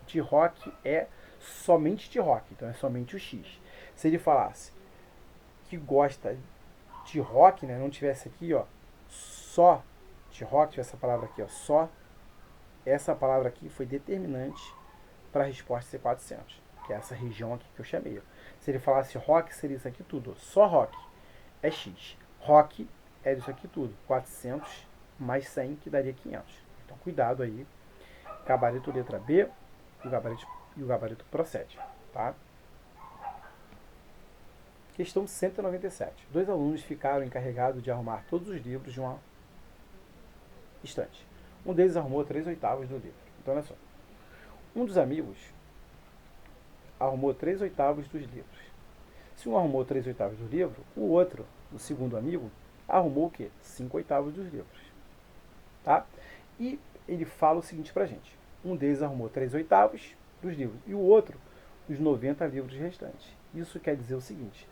de rock é somente de rock. Então é somente o X. Se ele falasse que gosta de rock, né, não tivesse aqui, ó, só de rock, tivesse essa palavra aqui, ó, só, essa palavra aqui foi determinante para a resposta ser 400, que é essa região aqui que eu chamei. Ó. Se ele falasse rock, seria isso aqui tudo. Só rock é X. Rock é isso aqui tudo. 400 mais 100, que daria 500. Então, cuidado aí. Gabarito letra B e o gabarito e o gabarito procede. Tá? Questão 197. 2 alunos ficaram encarregados de arrumar todos os livros de uma estante. Um deles arrumou 3/8 do livro. Então, olha só. Um dos amigos arrumou 3/8 dos livros. Se um arrumou 3/8 do livro, o outro, o segundo amigo, arrumou o quê? 5/8 dos livros. Tá? E ele fala o seguinte pra gente. Um deles arrumou 3/8 dos livros e o outro os 90 livros restantes. Isso quer dizer o seguinte,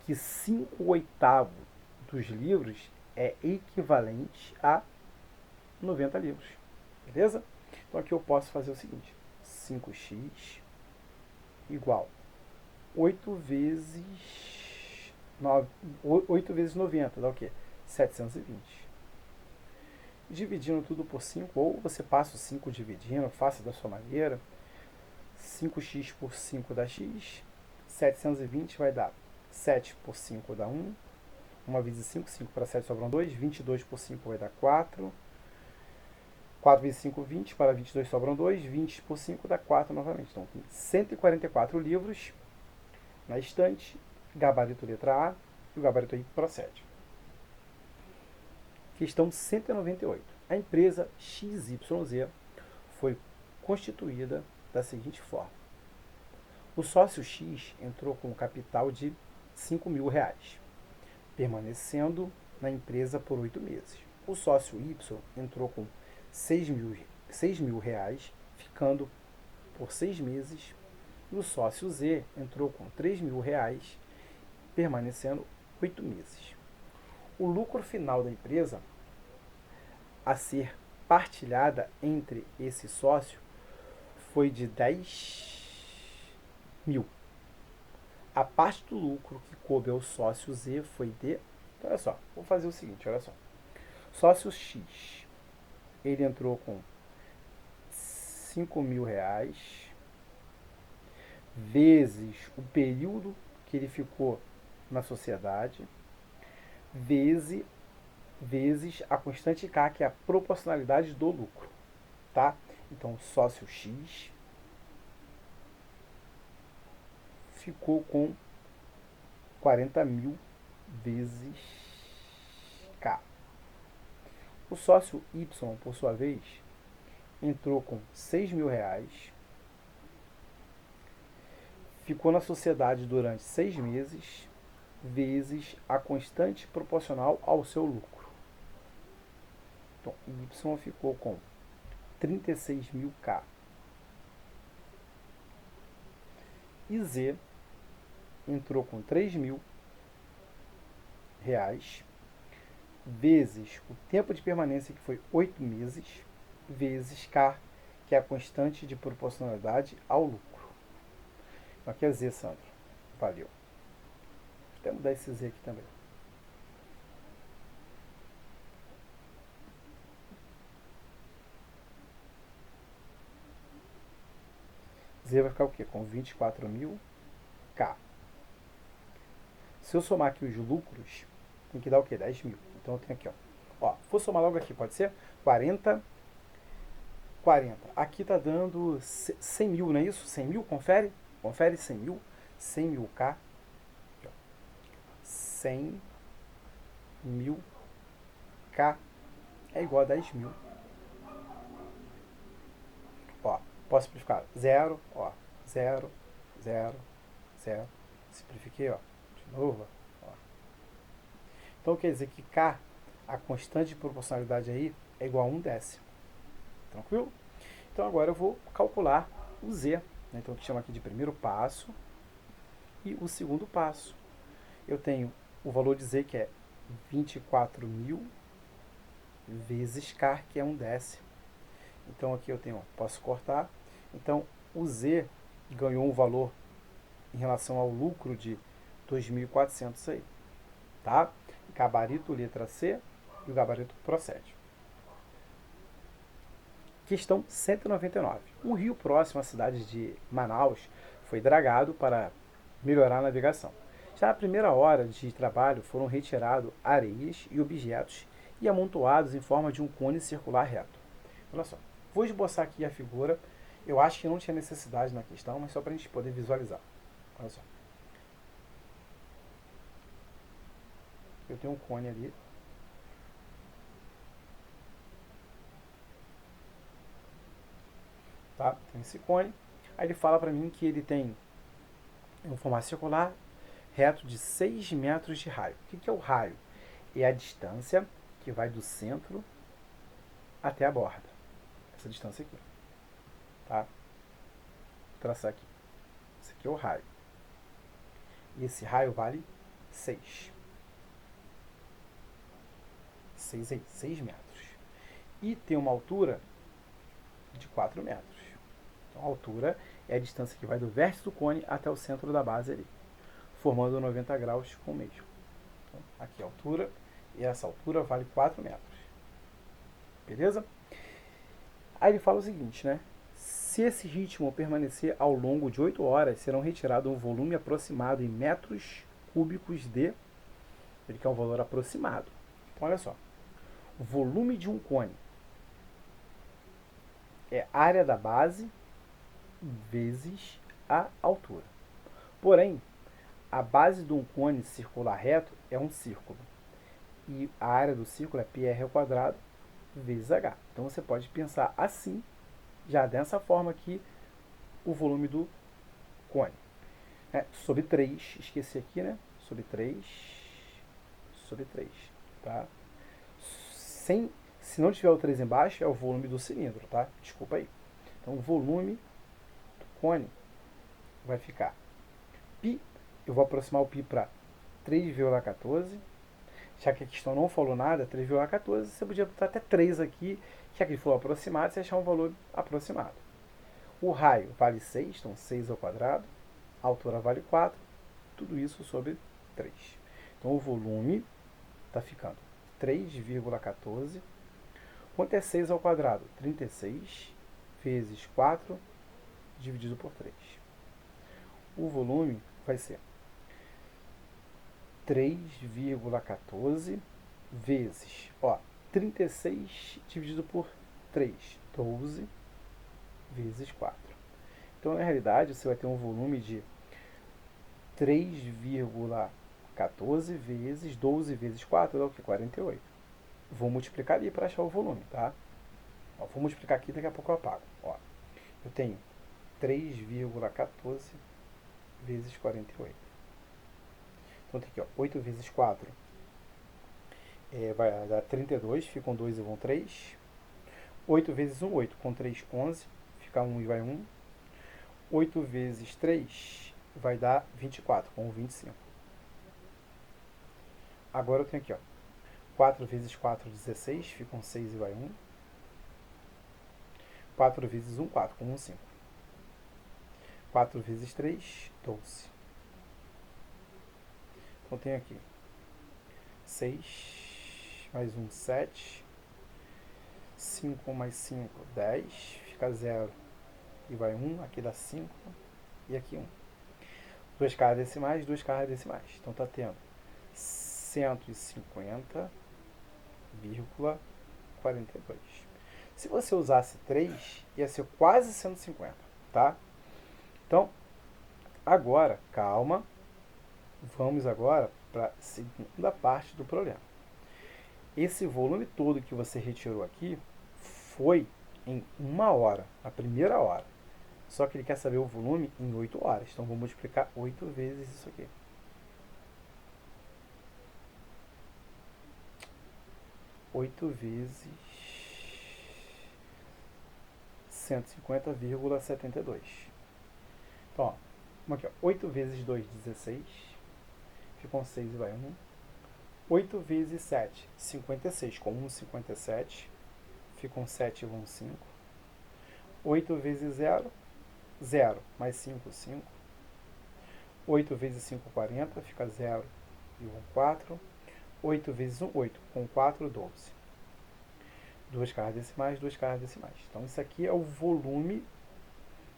que 5/8 dos livros é equivalente a 90 livros. Beleza? Então aqui eu posso fazer o seguinte. 5x igual 8 vezes 90, dá o quê? 720. Dividindo tudo por 5, ou você passa o 5 dividindo, faça da sua maneira. 5x por 5 dá x. 720 vai dar 7 por 5 dá 1. 1 vezes 5, 5 para 7 sobram 2. 22 por 5 vai dar 4. 4 vezes 5, 20. Para 22 sobram 2. 20 por 5 dá 4 novamente. Então, tem 144 livros na estante. Gabarito letra A. E o gabarito aí procede. Questão 198. A empresa XYZ foi constituída da seguinte forma. O sócio X entrou com um capital de R$5.000, permanecendo na empresa por 8 meses. O sócio Y entrou com R$6.000, ficando por 6 meses. E o sócio Z entrou com R$3.000, permanecendo 8 meses. O lucro final da empresa a ser partilhada entre esse sócio foi de 10.000. A parte do lucro que coube ao sócio Z foi de... Então, olha só, vou fazer o seguinte, olha só. Sócio X, ele entrou com R$5.000 vezes o período que ele ficou na sociedade, vezes a constante K, que é a proporcionalidade do lucro. Tá? Então, sócio X ficou com 40.000 vezes K. O sócio Y, por sua vez, entrou com R$6.000, ficou na sociedade durante 6 meses, vezes a constante proporcional ao seu lucro. Então, Y ficou com 36.000K. E Z entrou com R$3.000, vezes o tempo de permanência, que foi 8 meses, vezes K, que é a constante de proporcionalidade ao lucro. Então, aqui é Z, Sandro. Valeu. Vou até mudar esse Z aqui também. Z vai ficar o quê? Com 24.000K. Se eu somar aqui os lucros, tem que dar o quê? 10.000. Então eu tenho aqui, ó. Vou somar logo aqui, pode ser? 40. Aqui tá dando 100.000, não é isso? 100.000, confere? Confere 100.000. 100.000K. 100.000K é igual a 10.000. Posso simplificar 0, 0, 0, 0. Simplifiquei, de novo, Então quer dizer que K, a constante de proporcionalidade aí, é igual a 1/10. Tranquilo? Então agora eu vou calcular o Z. Então eu chamo aqui de primeiro passo e o segundo passo. Eu tenho o valor de Z, que é 24.000 vezes K, que é 1/10. Então aqui eu tenho, posso cortar. Então o Z ganhou um valor em relação ao lucro de 2.400 aí. Tá? Gabarito letra C e o gabarito procede. Questão 199. Um rio próximo à cidade de Manaus foi dragado para melhorar a navegação. Já na primeira hora de trabalho foram retirados areias e objetos e amontoados em forma de um cone circular reto. Olha só, vou esboçar aqui a figura Eu acho que não tinha necessidade na questão, mas só para a gente poder visualizar. Olha só. Eu tenho um cone ali. Tá? Tem esse cone. Aí ele fala para mim que ele tem um formato circular reto de 6 metros de raio. O que é o raio? É a distância que vai do centro até a borda. Essa distância aqui. Tá? Vou traçar aqui. Esse aqui é o raio. E esse raio vale 6. 6 metros. E tem uma altura de 4 metros. Então, a altura é a distância que vai do vértice do cone até o centro da base ali, formando 90 graus com o mesmo. Então, aqui a altura, e essa altura vale 4 metros. Beleza? Aí ele fala o seguinte, né? Se esse ritmo permanecer ao longo de 8 horas, serão retirado um volume aproximado em metros cúbicos de... Ele quer um valor aproximado. Então, olha só. O volume de um cone é a área da base vezes a altura. Porém, a base de um cone circular reto é um círculo. E a área do círculo é πr ao quadrado vezes h. Então você pode pensar assim, já dessa forma aqui, o volume do cone. Sobre 3, esqueci aqui, né? Sobre 3, tá? Se não tiver o 3 embaixo, é o volume do cilindro, tá? Desculpa aí. Então o volume do cone vai ficar π, eu vou aproximar o π para 3,14, já que a questão não falou nada, 3,14, você podia botar até 3 aqui, já que ele falou aproximado, você achar um valor aproximado. O raio vale 6, então 6 ao quadrado, a altura vale 4, tudo isso sobre 3. Então o volume está ficando 3,14. Quanto é 6 ao quadrado? 36 vezes 4 dividido por 3. O volume vai ser 3,14 vezes 36 dividido por 3, 12 vezes 4. Então, na realidade, você vai ter um volume de 3,14 vezes 12 vezes 4, dá o que? 48. Vou multiplicar ali para achar o volume, tá? Vou multiplicar aqui, daqui a pouco eu apago. Eu tenho 3,14 vezes 48. Então tem aqui, 8 vezes 4 vai dar 32, ficam 2 e vão 3. 8 vezes 1, 8, com 3, 11, fica 1 e vai 1. 8 vezes 3 vai dar 24, com 25. Agora eu tenho aqui, 4 vezes 4, 16, ficam 6 e vai 1. 4 vezes 1, 4, com 1, 5. 4 vezes 3, 12. Então eu tenho aqui 6, mais 1, 7. 5 mais 5, 10. Fica 0 e vai 1. Aqui dá 5 e aqui 1. 2 caras decimais, 2 caras decimais. Então está tendo 150,42. Se você usasse 3, ia ser quase 150, tá? Então, agora, calma. Vamos agora para a segunda parte do problema. Esse volume todo que você retirou aqui foi em 1 hora, a primeira hora. Só que ele quer saber o volume em 8 horas. Então, vou multiplicar 8 vezes isso aqui. 8 vezes 150,72. Então, vamos aqui, 8 vezes 2, 16. Ficam 6 e vai 1. 8 vezes 7, 56. Com 1, 57. Ficam 7 e vão 5. 8 vezes 0, 0. Mais 5, 5. 8 vezes 5, 40. Fica 0 e vão 4. 8 vezes 1, 8. Com 4, 12. 2 caras decimais, 2 caras decimais. Então, isso aqui é o volume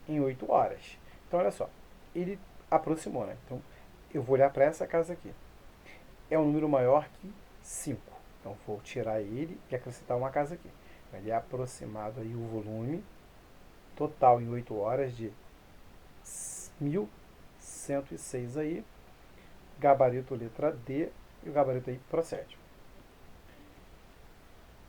em 8 horas. Então, olha só. Ele aproximou, né? Então, eu vou olhar para essa casa aqui. É um número maior que 5. Então, vou tirar ele e acrescentar uma casa aqui. Então, ele é aproximado aí o volume Total em 8 horas de 1.106 aí. Gabarito letra D e o gabarito aí procede.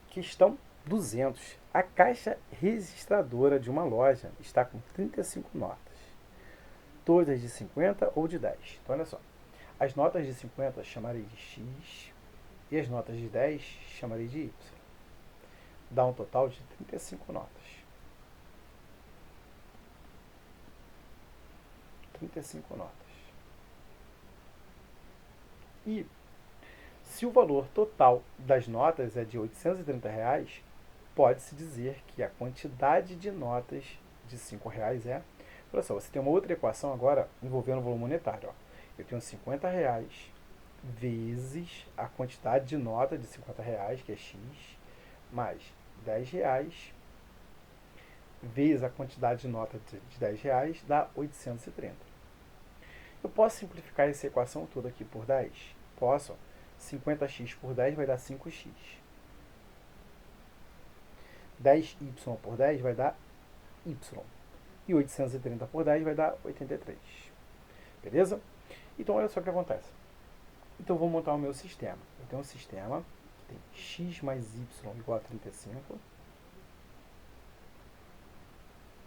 Questão 200. A caixa registradora de uma loja está com 35 notas. Todas de 50 ou de 10. Então, olha só. As notas de 50 chamarei de X e as notas de 10 chamarei de Y. Dá um total de 35 notas. 35 notas. E se o valor total das notas é de R$ 830, pode-se dizer que a quantidade de notas de R$ 5 é... Olha só, você tem uma outra equação agora envolvendo o valor monetário. Ó. Eu tenho R$ 50 vezes a quantidade de nota de R$ 50, que é X, mais R$ 10 vezes a quantidade de nota de R$ 10, dá 830. Eu posso simplificar essa equação toda aqui por 10? Posso. 50x por 10 vai dar 5x. 10y por 10 vai dar y. E 830 por 10 vai dar 83. Beleza? Então, olha só o que acontece. Então, eu vou montar o meu sistema. Eu tenho um sistema que tem x mais y igual a 35.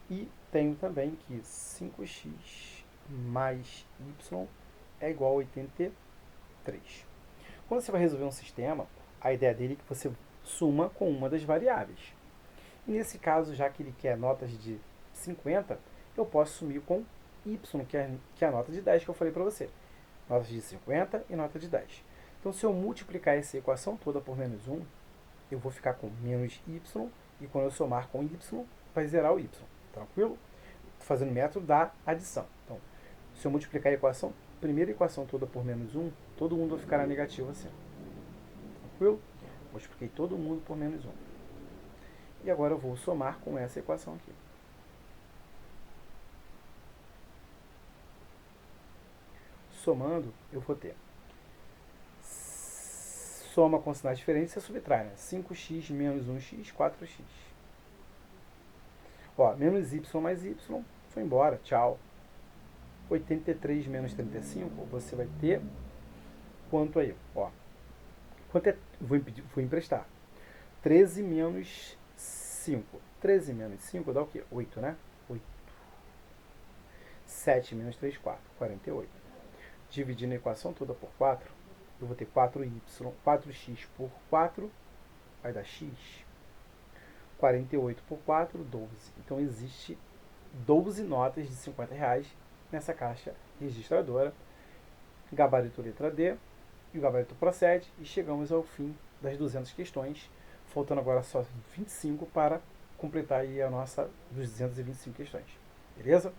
E tenho também que 5x mais y é igual a 83. Quando você vai resolver um sistema, a ideia dele é que você suma com uma das variáveis. E nesse caso, já que ele quer notas de 50, eu posso sumir com y, que é a nota de 10 que eu falei para você. Notas de 50 e nota de 10. Então, se eu multiplicar essa equação toda por menos 1, eu vou ficar com menos y, e quando eu somar com y, vai zerar o y. Tranquilo? Estou fazendo o método da adição. Então, se eu multiplicar a equação, primeira equação toda por menos 1, todo mundo vai ficar negativo assim. Tranquilo? Multipliquei todo mundo por menos 1. E agora eu vou somar com essa equação aqui. Somando, eu vou ter soma com sinais diferentes, você subtrai, né? 5x menos 1x, 4x. Ó, menos y mais y foi embora, tchau. 83 menos 35, você vai ter quanto aí? Ó, quanto é? Vou emprestar. 13 menos 5. 13 menos 5 dá o quê? 8, né? 8. 7 menos 3, 4. 48. Dividindo a equação toda por 4, eu vou ter 4x por 4 vai dar x. 48 por 4, 12. Então, existe 12 notas de R$50 nessa caixa registradora. Gabarito letra D. E o gabarito procede. E chegamos ao fim das 200 questões. Faltando agora só 25 para completar aí a nossa 225 questões. Beleza?